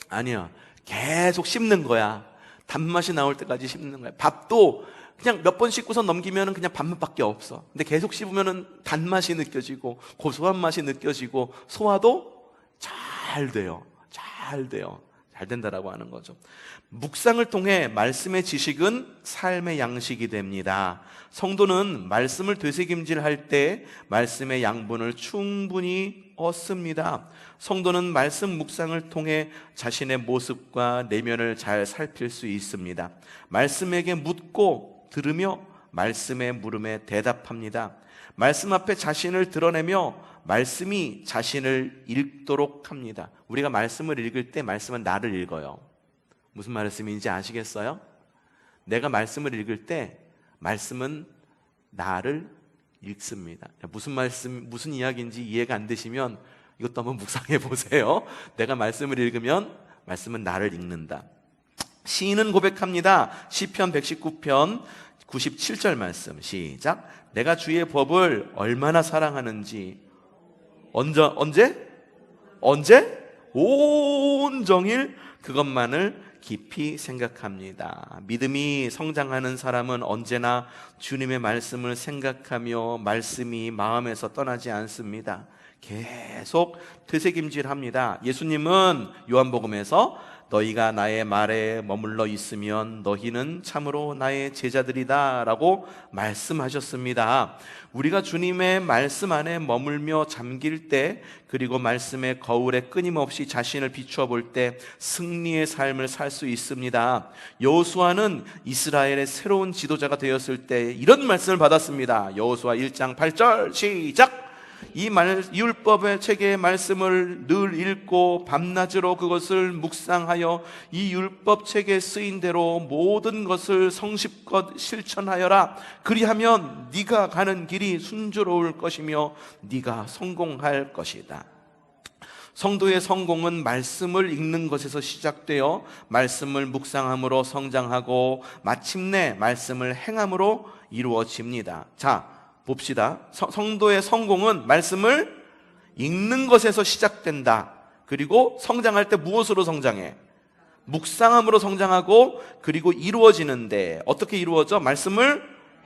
아니요. 계속 씹는 거야. 단맛이 나올 때까지 씹는 거야. 밥도 그냥 몇 번 씹고서 넘기면 그냥 밥맛밖에 없어. 근데 계속 씹으면 단맛이 느껴지고 고소한 맛이 느껴지고 소화도 잘 돼요. 잘 된다라고 하는 거죠. 묵상을 통해 말씀의 지식은 삶의 양식이 됩니다. 성도는 말씀을 되새김질할 때 말씀의 양분을 충분히 얻습니다. 성도는 말씀 묵상을 통해 자신의 모습과 내면을 잘 살필 수 있습니다. 말씀에게 묻고 들으며 말씀의 물음에 대답합니다. 말씀 앞에 자신을 드러내며 말씀이 자신을 읽도록 합니다. 우리가 말씀을 읽을 때 말씀은 나를 읽어요. 무슨 말씀인지 아시겠어요? 내가 말씀을 읽을 때 말씀은 나를 읽습니다. 무슨 이야기인지 이해가 안 되시면 이것도 한번 묵상해 보세요. 내가 말씀을 읽으면 말씀은 나를 읽는다. 시인은 고백합니다. 시편 119편 97절 말씀 시작. 내가 주의 법을 얼마나 사랑하는지 언제? 온종일 그것만을 깊이 생각합니다. 믿음이 성장하는 사람은 언제나 주님의 말씀을 생각하며 말씀이 마음에서 떠나지 않습니다. 계속 되새김질합니다. 예수님은 요한복음에서 너희가 나의 말에 머물러 있으면 너희는 참으로 나의 제자들이다 라고 말씀하셨습니다. 우리가 주님의 말씀 안에 머물며 잠길 때, 그리고 말씀의 거울에 끊임없이 자신을 비추어 볼 때 승리의 삶을 살 수 있습니다. 여호수아는 이스라엘의 새로운 지도자가 되었을 때 이런 말씀을 받았습니다. 여호수아 1장 8절 시작! 이 율법의 책의 말씀을 늘 읽고 밤낮으로 그것을 묵상하여 이 율법 책에 쓰인 대로 모든 것을 성실껏 실천하여라. 그리하면 네가 가는 길이 순조로울 것이며 네가 성공할 것이다. 성도의 성공은 말씀을 읽는 것에서 시작되어 말씀을 묵상함으로 성장하고 마침내 말씀을 행함으로 이루어집니다. 자, 봅시다. 성도의 성공은 말씀을 읽는 것에서 시작된다. 그리고 성장할 때 무엇으로 성장해? 묵상함으로 성장하고, 그리고 이루어지는데 어떻게 이루어져? 말씀을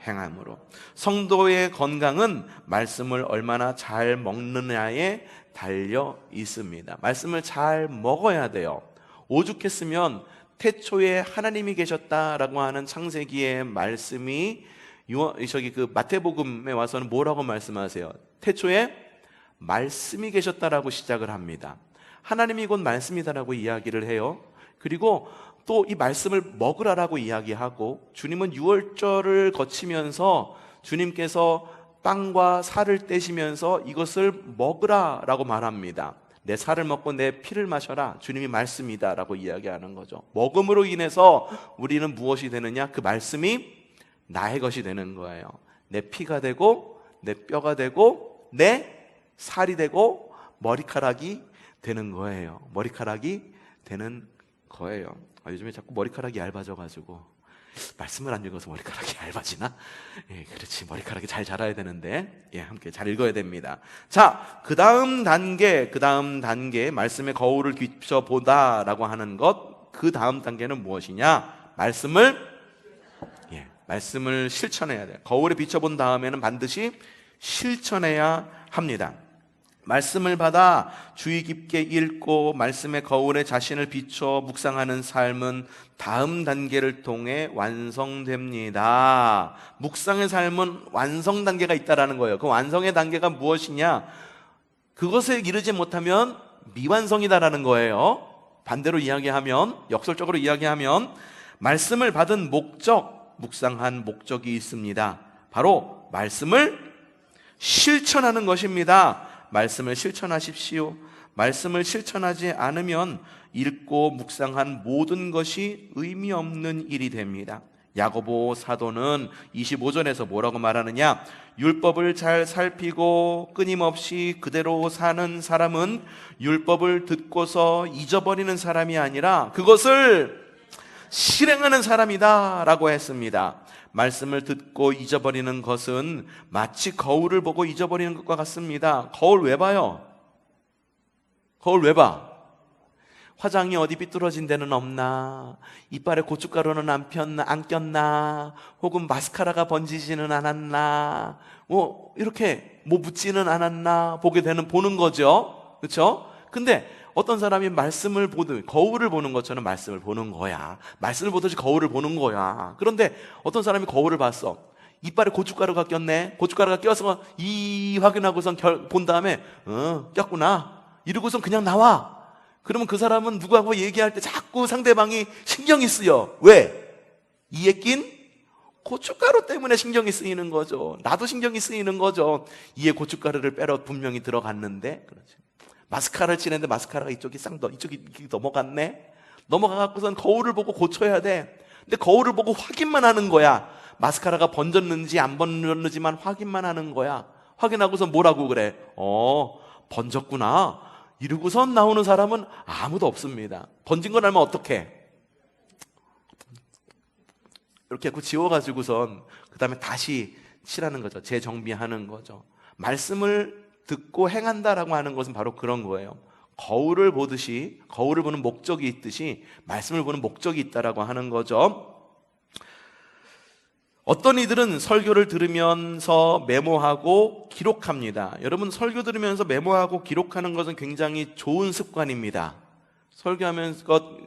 행함으로. 성도의 건강은 말씀을 얼마나 잘 먹느냐에 달려 있습니다. 말씀을 잘 먹어야 돼요. 오죽했으면 태초에 하나님이 계셨다라고 하는 창세기의 말씀이 마태복음에 와서는 뭐라고 말씀하세요? 태초에 말씀이 계셨다라고 시작을 합니다. 하나님이 곧 말씀이다라고 이야기를 해요. 그리고 또 이 말씀을 먹으라라고 이야기하고, 주님은 유월절을 거치면서 주님께서 빵과 살을 떼시면서 이것을 먹으라라고 말합니다. 내 살을 먹고 내 피를 마셔라. 주님이 말씀이다라고 이야기하는 거죠. 먹음으로 인해서 우리는 무엇이 되느냐? 그 말씀이 나의 것이 되는 거예요. 내 피가 되고 내 뼈가 되고 내 살이 되고 머리카락이 되는 거예요. 머리카락이 되는 거예요. 요즘에 자꾸 머리카락이 얇아져가지고 말씀을 안 읽어서 머리카락이 얇아지나? 예, 그렇지. 머리카락이 잘 자라야 되는데, 예, 함께 잘 읽어야 됩니다. 자, 그 다음 단계, 말씀의 거울을 비춰보다라고 하는 것, 그 다음 단계는 무엇이냐? 말씀을 실천해야 돼요. 거울에 비춰본 다음에는 반드시 실천해야 합니다. 말씀을 받아 주의 깊게 읽고 말씀의 거울에 자신을 비춰 묵상하는 삶은 다음 단계를 통해 완성됩니다. 묵상의 삶은 완성 단계가 있다라는 거예요. 그 완성의 단계가 무엇이냐? 그것에 이르지 못하면 미완성이다라는 거예요. 반대로 이야기하면, 역설적으로 이야기하면, 말씀을 받은 목적, 묵상한 목적이 있습니다. 바로 말씀을 실천하는 것입니다. 말씀을 실천하십시오. 말씀을 실천하지 않으면 읽고 묵상한 모든 것이 의미 없는 일이 됩니다. 야고보 사도는 25절에서 뭐라고 말하느냐? 율법을 잘 살피고 끊임없이 그대로 사는 사람은 율법을 듣고서 잊어버리는 사람이 아니라 그것을 실행하는 사람이다 라고 했습니다. 말씀을 듣고 잊어버리는 것은 마치 거울을 보고 잊어버리는 것과 같습니다. 거울 왜 봐요? 거울 왜 봐? 화장이 어디 삐뚤어진 데는 없나? 이빨에 고춧가루는 안 꼈나? 혹은 마스카라가 번지지는 않았나? 이렇게 묻지는 않았나? 보는 거죠. 그렇죠? 근데 어떤 사람이 말씀을 보듯 거울을 보는 것처럼 말씀을 보는 거야. 말씀을 보듯이 거울을 보는 거야. 그런데 어떤 사람이 거울을 봤어. 이빨에 고춧가루가 꼈네. 고춧가루가 껴서 확인하고선 본 다음에 꼈구나. 이러고선 그냥 나와. 그러면 그 사람은 누구하고 얘기할 때 자꾸 상대방이 신경이 쓰여. 왜? 이에 낀 고춧가루 때문에 신경이 쓰이는 거죠. 나도 신경이 쓰이는 거죠. 이에 고춧가루를 빼러 분명히 들어갔는데, 그렇지. 마스카라를 칠했는데 마스카라가 이쪽이 넘어갔네? 넘어가갖고선 거울을 보고 고쳐야 돼. 근데 거울을 보고 확인만 하는 거야. 마스카라가 번졌는지 안 번졌는지만 확인만 하는 거야. 확인하고선 뭐라고 그래? 번졌구나. 이러고선 나오는 사람은 아무도 없습니다. 번진 걸 알면 어떡해? 이렇게 하고 지워가지고선 그 다음에 다시 칠하는 거죠. 재정비하는 거죠. 말씀을 듣고 행한다라고 하는 것은 바로 그런 거예요. 거울을 보듯이, 거울을 보는 목적이 있듯이 말씀을 보는 목적이 있다라고 하는 거죠. 어떤 이들은 설교를 들으면서 메모하고 기록합니다. 여러분, 설교 들으면서 메모하고 기록하는 것은 굉장히 좋은 습관입니다. 설교하면서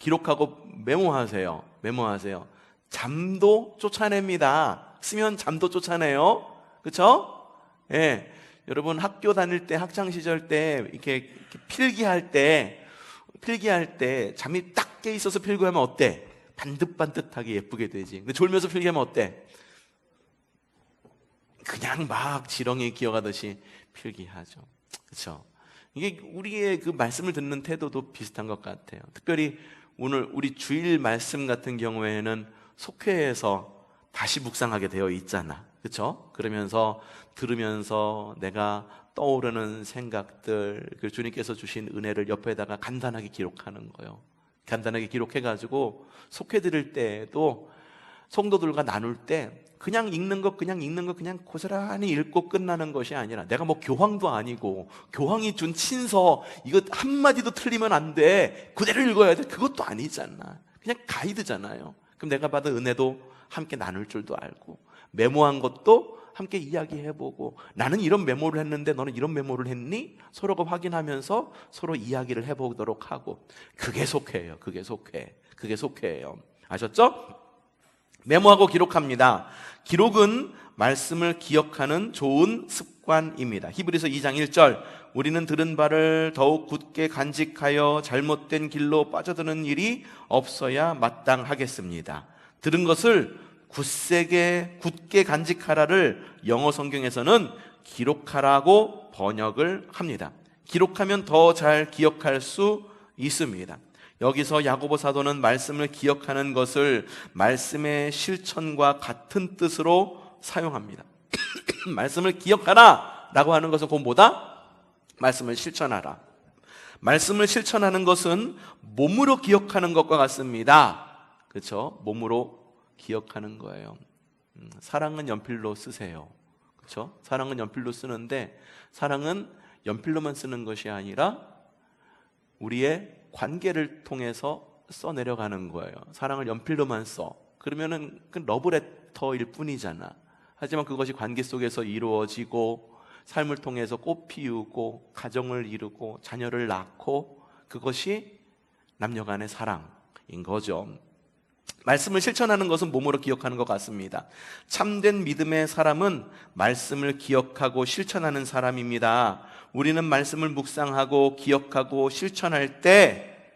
기록하고 메모하세요. 메모하세요. 잠도 쫓아냅니다. 쓰면 잠도 쫓아내요. 그렇죠? 예. 여러분, 학교 다닐 때, 학창 시절 때 이렇게 필기할 때 잠이 딱 깨 있어서 필기하면 어때? 반듯반듯하게 예쁘게 되지. 근데 졸면서 필기하면 어때? 그냥 막 지렁이 기어가듯이 필기하죠. 그렇죠? 이게 우리의 그 말씀을 듣는 태도도 비슷한 것 같아요. 특별히 오늘 우리 주일 말씀 같은 경우에는 속회에서 다시 묵상하게 되어 있잖아. 그렇죠? 그러면서 들으면서 내가 떠오르는 생각들, 그 주님께서 주신 은혜를 옆에다가 간단하게 기록하는 거예요. 간단하게 기록해가지고 속회 들을 때에도 성도들과 나눌 때 그냥 읽는 것 그냥 고스란히 읽고 끝나는 것이 아니라, 내가 뭐 교황도 아니고 교황이 준 친서 이거 한마디도 틀리면 안 돼, 그대로 읽어야 돼, 그것도 아니잖아. 그냥 가이드잖아요. 그럼 내가 받은 은혜도 함께 나눌 줄도 알고, 메모한 것도 함께 이야기해보고, 나는 이런 메모를 했는데 너는 이런 메모를 했니? 서로가 확인하면서 서로 이야기를 해보도록 하고, 그게 속회예요. 그게 속회예요. 아셨죠? 메모하고 기록합니다. 기록은 말씀을 기억하는 좋은 습관입니다. 히브리서 2장 1절, 우리는 들은 바를 더욱 굳게 간직하여 잘못된 길로 빠져드는 일이 없어야 마땅하겠습니다. 들은 것을 굳게 간직하라를 영어 성경에서는 기록하라고 번역을 합니다. 기록하면 더 잘 기억할 수 있습니다. 여기서 야고보 사도는 말씀을 기억하는 것을 말씀의 실천과 같은 뜻으로 사용합니다. 말씀을 기억하라 라고 하는 것은 곧 뭐다? 말씀을 실천하라. 말씀을 실천하는 것은 몸으로 기억하는 것과 같습니다. 그렇죠? 몸으로 기억하는 거예요. 사랑은 연필로 쓰세요. 그렇죠? 사랑은 연필로 쓰는데, 사랑은 연필로만 쓰는 것이 아니라 우리의 관계를 통해서 써내려가는 거예요. 사랑을 연필로만 써. 그러면은 그 러브레터일 뿐이잖아. 하지만 그것이 관계 속에서 이루어지고, 삶을 통해서 꽃 피우고, 가정을 이루고, 자녀를 낳고, 그것이 남녀 간의 사랑인 거죠. 말씀을 실천하는 것은 몸으로 기억하는 것 같습니다. 참된 믿음의 사람은 말씀을 기억하고 실천하는 사람입니다. 우리는 말씀을 묵상하고 기억하고 실천할 때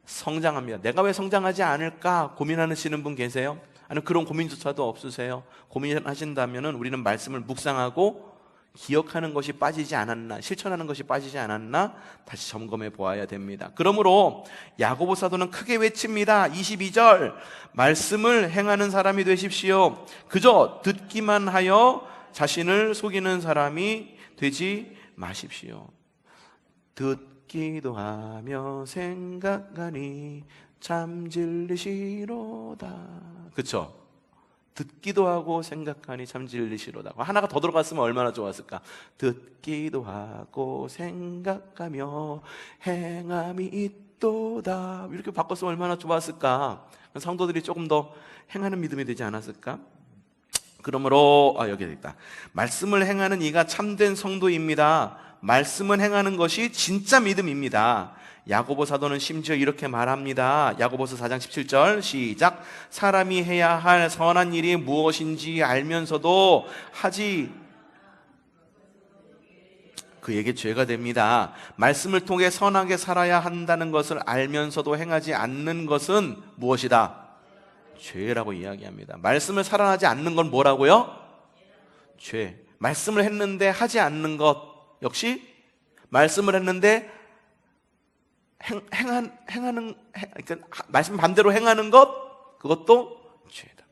성장합니다. 내가 왜 성장하지 않을까 고민하시는 분 계세요? 아니면 그런 고민조차도 없으세요? 고민하신다면 우리는 말씀을 묵상하고 기억하는 것이 빠지지 않았나, 실천하는 것이 빠지지 않았나 다시 점검해 보아야 됩니다. 그러므로 야고보 사도는 크게 외칩니다. 22절, 말씀을 행하는 사람이 되십시오. 그저 듣기만 하여 자신을 속이는 사람이 되지 마십시오. 듣기도 하며 생각하니 참 진리시로다. 그렇죠? 듣기도 하고 생각하니 참 진리시로다. 하나가 더 들어갔으면 얼마나 좋았을까. 듣기도 하고 생각하며 행함이 있도다. 이렇게 바꿨으면 얼마나 좋았을까. 성도들이 조금 더 행하는 믿음이 되지 않았을까. 그러므로 여기 있다. 말씀을 행하는 이가 참된 성도입니다. 말씀을 행하는 것이 진짜 믿음입니다. 야고보 사도는 심지어 이렇게 말합니다. 야고보서 4장 17절 시작. 사람이 해야 할 선한 일이 무엇인지 알면서도 하지 그에게 죄가 됩니다. 말씀을 통해 선하게 살아야 한다는 것을 알면서도 행하지 않는 것은 무엇이다? 죄라고 이야기합니다. 말씀을 살아나지 않는 건 뭐라고요? 죄. 말씀을 했는데 하지 않는 것 역시, 말씀을 했는데 그러니까 말씀 반대로 행하는 것, 그것도 죄다.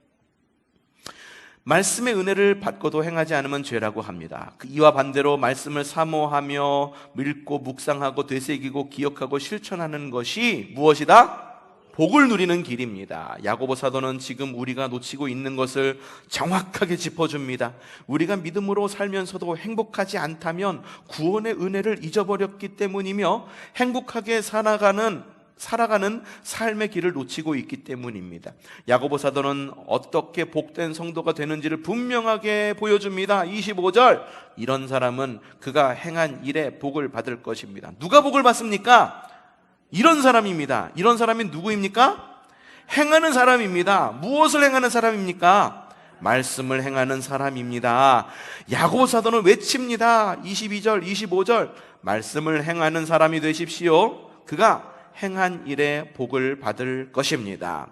말씀의 은혜를 받고도 행하지 않으면 죄라고 합니다. 이와 반대로 말씀을 사모하며 읽고 묵상하고 되새기고 기억하고 실천하는 것이 무엇이다? 복을 누리는 길입니다. 야고보 사도는 지금 우리가 놓치고 있는 것을 정확하게 짚어줍니다. 우리가 믿음으로 살면서도 행복하지 않다면 구원의 은혜를 잊어버렸기 때문이며 행복하게 살아가는 삶의 길을 놓치고 있기 때문입니다. 야고보 사도는 어떻게 복된 성도가 되는지를 분명하게 보여줍니다. 25절, 이런 사람은 그가 행한 일에 복을 받을 것입니다. 누가 복을 받습니까? 이런 사람입니다. 이런 사람이 누구입니까? 행하는 사람입니다. 무엇을 행하는 사람입니까? 말씀을 행하는 사람입니다. 야고보 사도는 외칩니다. 22절, 25절, 말씀을 행하는 사람이 되십시오. 그가 행한 일에 복을 받을 것입니다.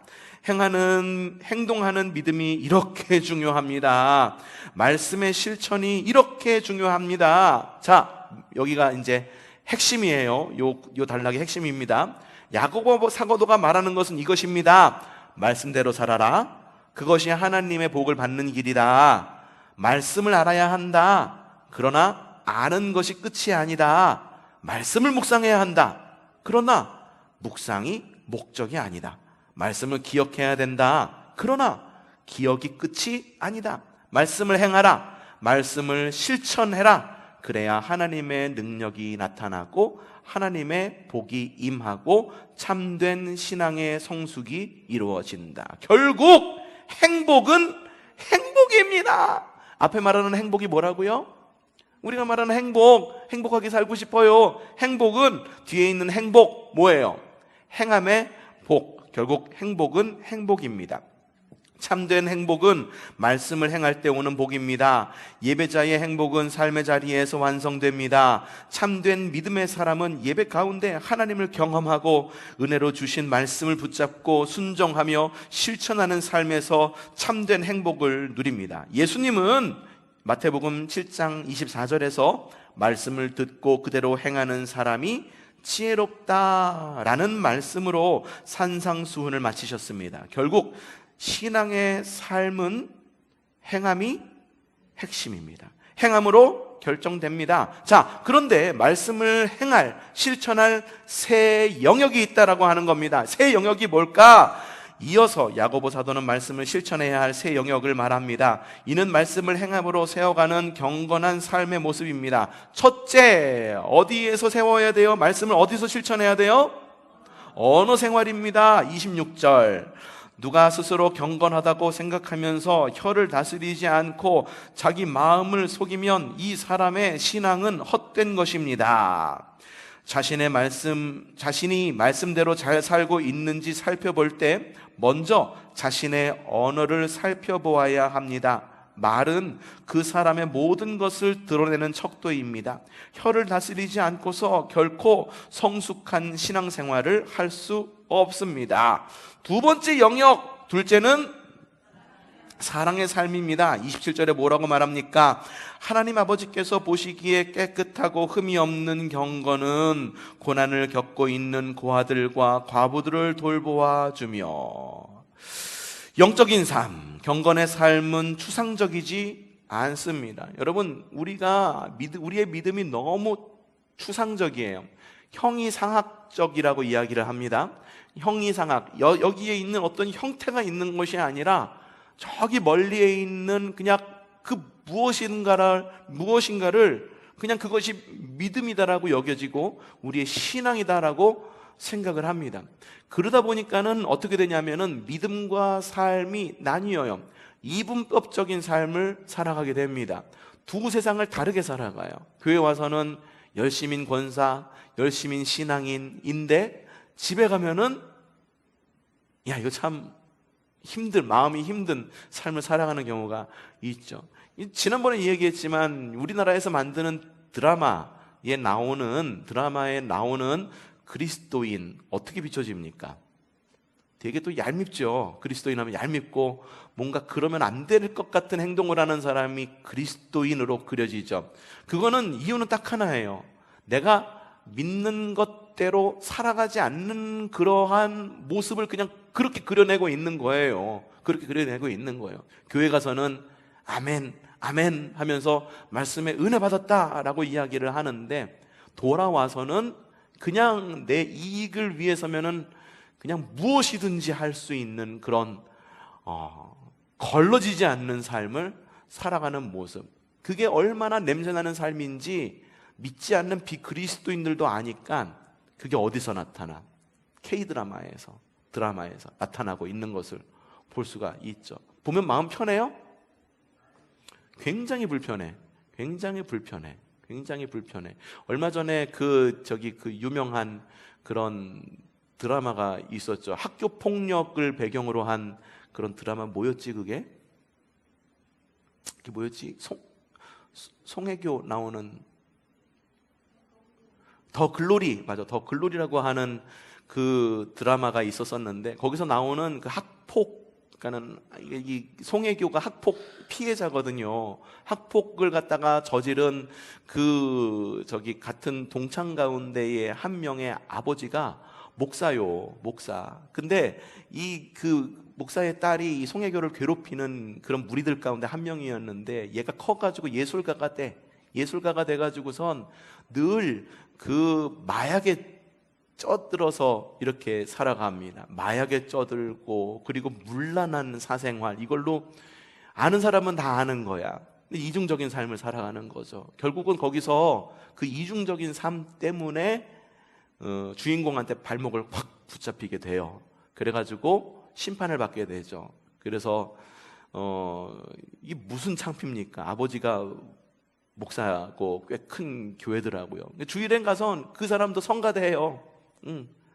행동하는 믿음이 이렇게 중요합니다. 말씀의 실천이 이렇게 중요합니다. 자, 여기가 이제 핵심이에요. 요 단락의 핵심입니다. 야고보 사도가 말하는 것은 이것입니다. 말씀대로 살아라. 그것이 하나님의 복을 받는 길이다. 말씀을 알아야 한다. 그러나 아는 것이 끝이 아니다. 말씀을 묵상해야 한다. 그러나 묵상이 목적이 아니다. 말씀을 기억해야 된다. 그러나 기억이 끝이 아니다. 말씀을 행하라. 말씀을 실천해라. 그래야 하나님의 능력이 나타나고 하나님의 복이 임하고 참된 신앙의 성숙이 이루어진다. 결국 행복은 행복입니다. 앞에 말하는 행복이 뭐라고요? 우리가 말하는 행복하게 살고 싶어요. 행복은 뒤에 있는 행복 뭐예요? 행함의 복. 결국 행복은 행복입니다. 참된 행복은 말씀을 행할 때 오는 복입니다. 예배자의 행복은 삶의 자리에서 완성됩니다. 참된 믿음의 사람은 예배 가운데 하나님을 경험하고 은혜로 주신 말씀을 붙잡고 순종하며 실천하는 삶에서 참된 행복을 누립니다. 예수님은 마태복음 7장 24절에서 말씀을 듣고 그대로 행하는 사람이 지혜롭다라는 말씀으로 산상수훈을 마치셨습니다. 결국 신앙의 삶은 행함이 핵심입니다. 행함으로 결정됩니다. 자, 그런데 말씀을 실천할 새 영역이 있다라고 하는 겁니다. 새 영역이 뭘까? 이어서 야고보 사도는 말씀을 실천해야 할 새 영역을 말합니다. 이는 말씀을 행함으로 세워가는 경건한 삶의 모습입니다. 첫째, 어디에서 세워야 돼요? 말씀을 어디서 실천해야 돼요? 언어 생활입니다. 26절, 누가 스스로 경건하다고 생각하면서 혀를 다스리지 않고 자기 마음을 속이면 이 사람의 신앙은 헛된 것입니다. 자신이 말씀대로 잘 살고 있는지 살펴볼 때 먼저 자신의 언어를 살펴보아야 합니다. 말은 그 사람의 모든 것을 드러내는 척도입니다. 혀를 다스리지 않고서 결코 성숙한 신앙생활을 할 수 없습니다. 두 번째 영역, 둘째는 사랑의 삶입니다. 27절에 뭐라고 말합니까? 하나님 아버지께서 보시기에 깨끗하고 흠이 없는 경건은 고난을 겪고 있는 고아들과 과부들을 돌보아 주며. 영적인 삶, 경건의 삶은 추상적이지 않습니다. 여러분, 우리의 믿음이 너무 추상적이에요. 형이상학적이라고 이야기를 합니다. 형이상학, 여기에 있는 어떤 형태가 있는 것이 아니라 저기 멀리에 있는 그냥 그 무엇인가를 그냥 그것이 믿음이다라고 여겨지고 우리의 신앙이다라고 생각을 합니다. 그러다 보니까는 어떻게 되냐면은 믿음과 삶이 나뉘어요. 이분법적인 삶을 살아가게 됩니다. 두 세상을 다르게 살아가요. 교회 와서는 열심인 권사, 열심인 신앙인인데 집에 가면은 야, 이거 참 마음이 힘든 삶을 살아가는 경우가 있죠. 지난번에 이야기했지만 우리나라에서 만드는 드라마에 나오는 그리스도인 어떻게 비춰집니까? 되게 또 얄밉죠. 그리스도인 하면 얄밉고 뭔가 그러면 안 될 것 같은 행동을 하는 사람이 그리스도인으로 그려지죠. 그거는 이유는 딱 하나예요. 내가 믿는 것대로 살아가지 않는 그러한 모습을 그냥 그렇게 그려내고 있는 거예요. 그렇게 그려내고 있는 거예요. 교회 가서는 아멘, 아멘 하면서 말씀에 은혜 받았다라고 이야기를 하는데 돌아와서는 그냥 내 이익을 위해서면은 그냥 무엇이든지 할 수 있는 그런 걸러지지 않는 삶을 살아가는 모습, 그게 얼마나 냄새나는 삶인지 믿지 않는 비그리스도인들도 아니까 그게 어디서 나타나? K드라마에서, 드라마에서 나타나고 있는 것을 볼 수가 있죠. 보면 마음 편해요? 굉장히 불편해. 굉장히 불편해. 굉장히 불편해. 얼마 전에 그 유명한 그런 드라마가 있었죠. 학교 폭력을 배경으로 한 그런 드라마, 뭐였지 그게? 그게 뭐였지? 송혜교 나오는 더 글로리, 맞아. 더 글로리라고 하는 그 드라마가 있었었는데, 거기서 나오는 그 그러니까는 이 송혜교가 학폭 피해자거든요. 학폭을 갖다가 저지른 같은 동창 가운데의 한 명의 아버지가 목사요, 목사. 근데 목사의 딸이 이 송혜교를 괴롭히는 그런 무리들 가운데 한 명이었는데, 얘가 커가지고 예술가가 돼가지고선 늘 그 마약에 쪄들어서 이렇게 살아갑니다. 마약에 쪄들고, 그리고 문란한 사생활, 이걸로 아는 사람은 다 아는 거야. 이중적인 삶을 살아가는 거죠. 결국은 거기서 그 이중적인 삶 때문에 주인공한테 발목을 확 붙잡히게 돼요. 그래가지고 심판을 받게 되죠. 그래서 이게 무슨 창피입니까? 아버지가 목사고 꽤 큰 교회더라고요. 주일엔 가선 그 사람도 성가대해요.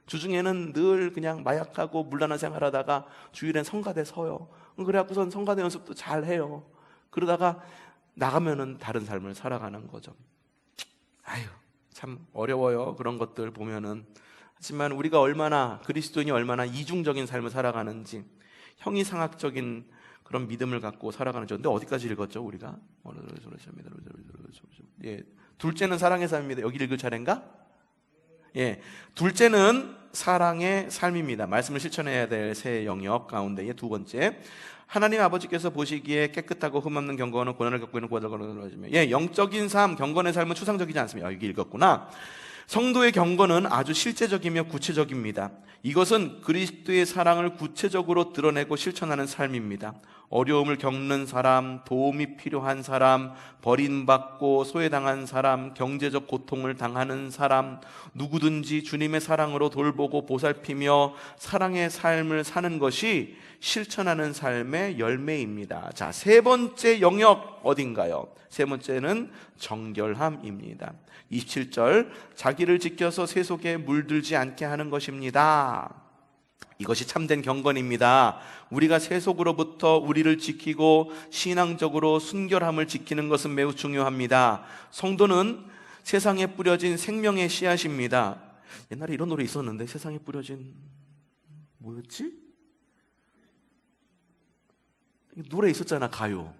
주중에는 늘 그냥 마약하고 문란한 생활하다가 주일엔 성가대 서요. 그래갖고선 성가대 연습도 잘 해요. 그러다가 나가면은 다른 삶을 살아가는 거죠. 아유, 참 어려워요. 그런 것들 보면은. 하지만 우리가 그리스도인이 얼마나 이중적인 삶을 살아가는지, 형이상학적인 그런 믿음을 갖고 살아가는 죠. 근데 어디까지 읽었죠, 우리가? 예, 둘째는 사랑의 삶입니다. 여기 읽을 차례인가? 예, 둘째는 사랑의 삶입니다. 말씀을 실천해야 될 세 영역 가운데의 두 번째, 하나님 아버지께서 보시기에 깨끗하고 흠없는 경건은 고난을 겪고 있는 고달가는. 예, 영적인 삶, 경건의 삶은 추상적이지 않습니다. 여기 읽었구나. 성도의 경건은 아주 실제적이며 구체적입니다. 이것은 그리스도의 사랑을 구체적으로 드러내고 실천하는 삶입니다. 어려움을 겪는 사람, 도움이 필요한 사람, 버림받고 소외당한 사람, 경제적 고통을 당하는 사람, 누구든지 주님의 사랑으로 돌보고 보살피며 사랑의 삶을 사는 것이 실천하는 삶의 열매입니다. 자, 세 번째 영역 어딘가요? 세 번째는 정결함입니다. 27절, 자기를 지켜서 세속에 물들지 않게 하는 것입니다. 이것이 참된 경건입니다. 우리가 세속으로부터 우리를 지키고 신앙적으로 순결함을 지키는 것은 매우 중요합니다. 성도는 세상에 뿌려진 생명의 씨앗입니다. 옛날에 이런 노래 있었는데, 세상에 뿌려진, 뭐였지? 노래 있었잖아, 가요.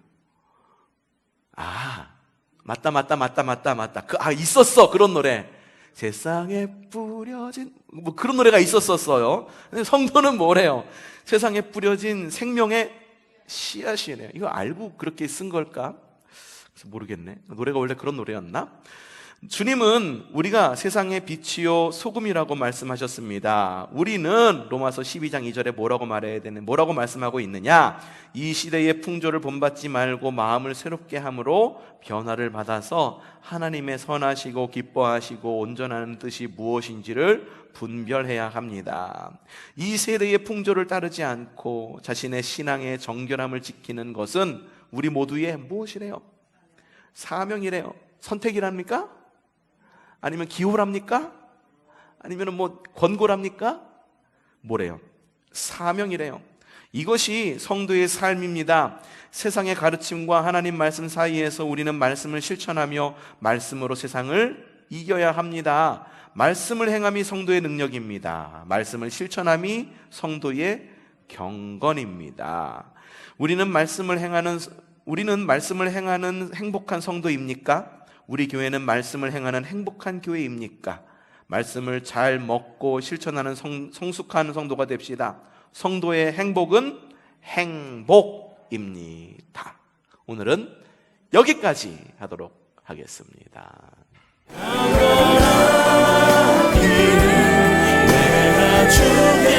맞다. 있었어, 그런 노래. 세상에 뿌려진, 뭐 그런 노래가 있었어요. 근데 성도는 뭐래요? 세상에 뿌려진 생명의 씨앗이네요. 이거 알고 그렇게 쓴 걸까? 그래서 모르겠네. 노래가 원래 그런 노래였나? 주님은 우리가 세상의 빛이요 소금이라고 말씀하셨습니다. 우리는 로마서 12장 2절에 뭐라고 말씀하고 있느냐? 이 시대의 풍조를 본받지 말고 마음을 새롭게 함으로 변화를 받아서 하나님의 선하시고 기뻐하시고 온전한 뜻이 무엇인지를 분별해야 합니다. 이 세대의 풍조를 따르지 않고 자신의 신앙의 정결함을 지키는 것은 우리 모두의 무엇이래요? 사명이래요. 선택이랍니까? 아니면 기호랍니까? 아니면 뭐 권고랍니까? 뭐래요? 사명이래요. 이것이 성도의 삶입니다. 세상의 가르침과 하나님 말씀 사이에서 우리는 말씀을 실천하며 말씀으로 세상을 이겨야 합니다. 말씀을 행함이 성도의 능력입니다. 말씀을 실천함이 성도의 경건입니다. 우리는 말씀을 행하는 행복한 성도입니까? 우리 교회는 말씀을 행하는 행복한 교회입니까? 말씀을 잘 먹고 실천하는 성숙한 성도가 됩시다. 성도의 행복은 행복입니다. 오늘은 여기까지 하도록 하겠습니다. 내가 주의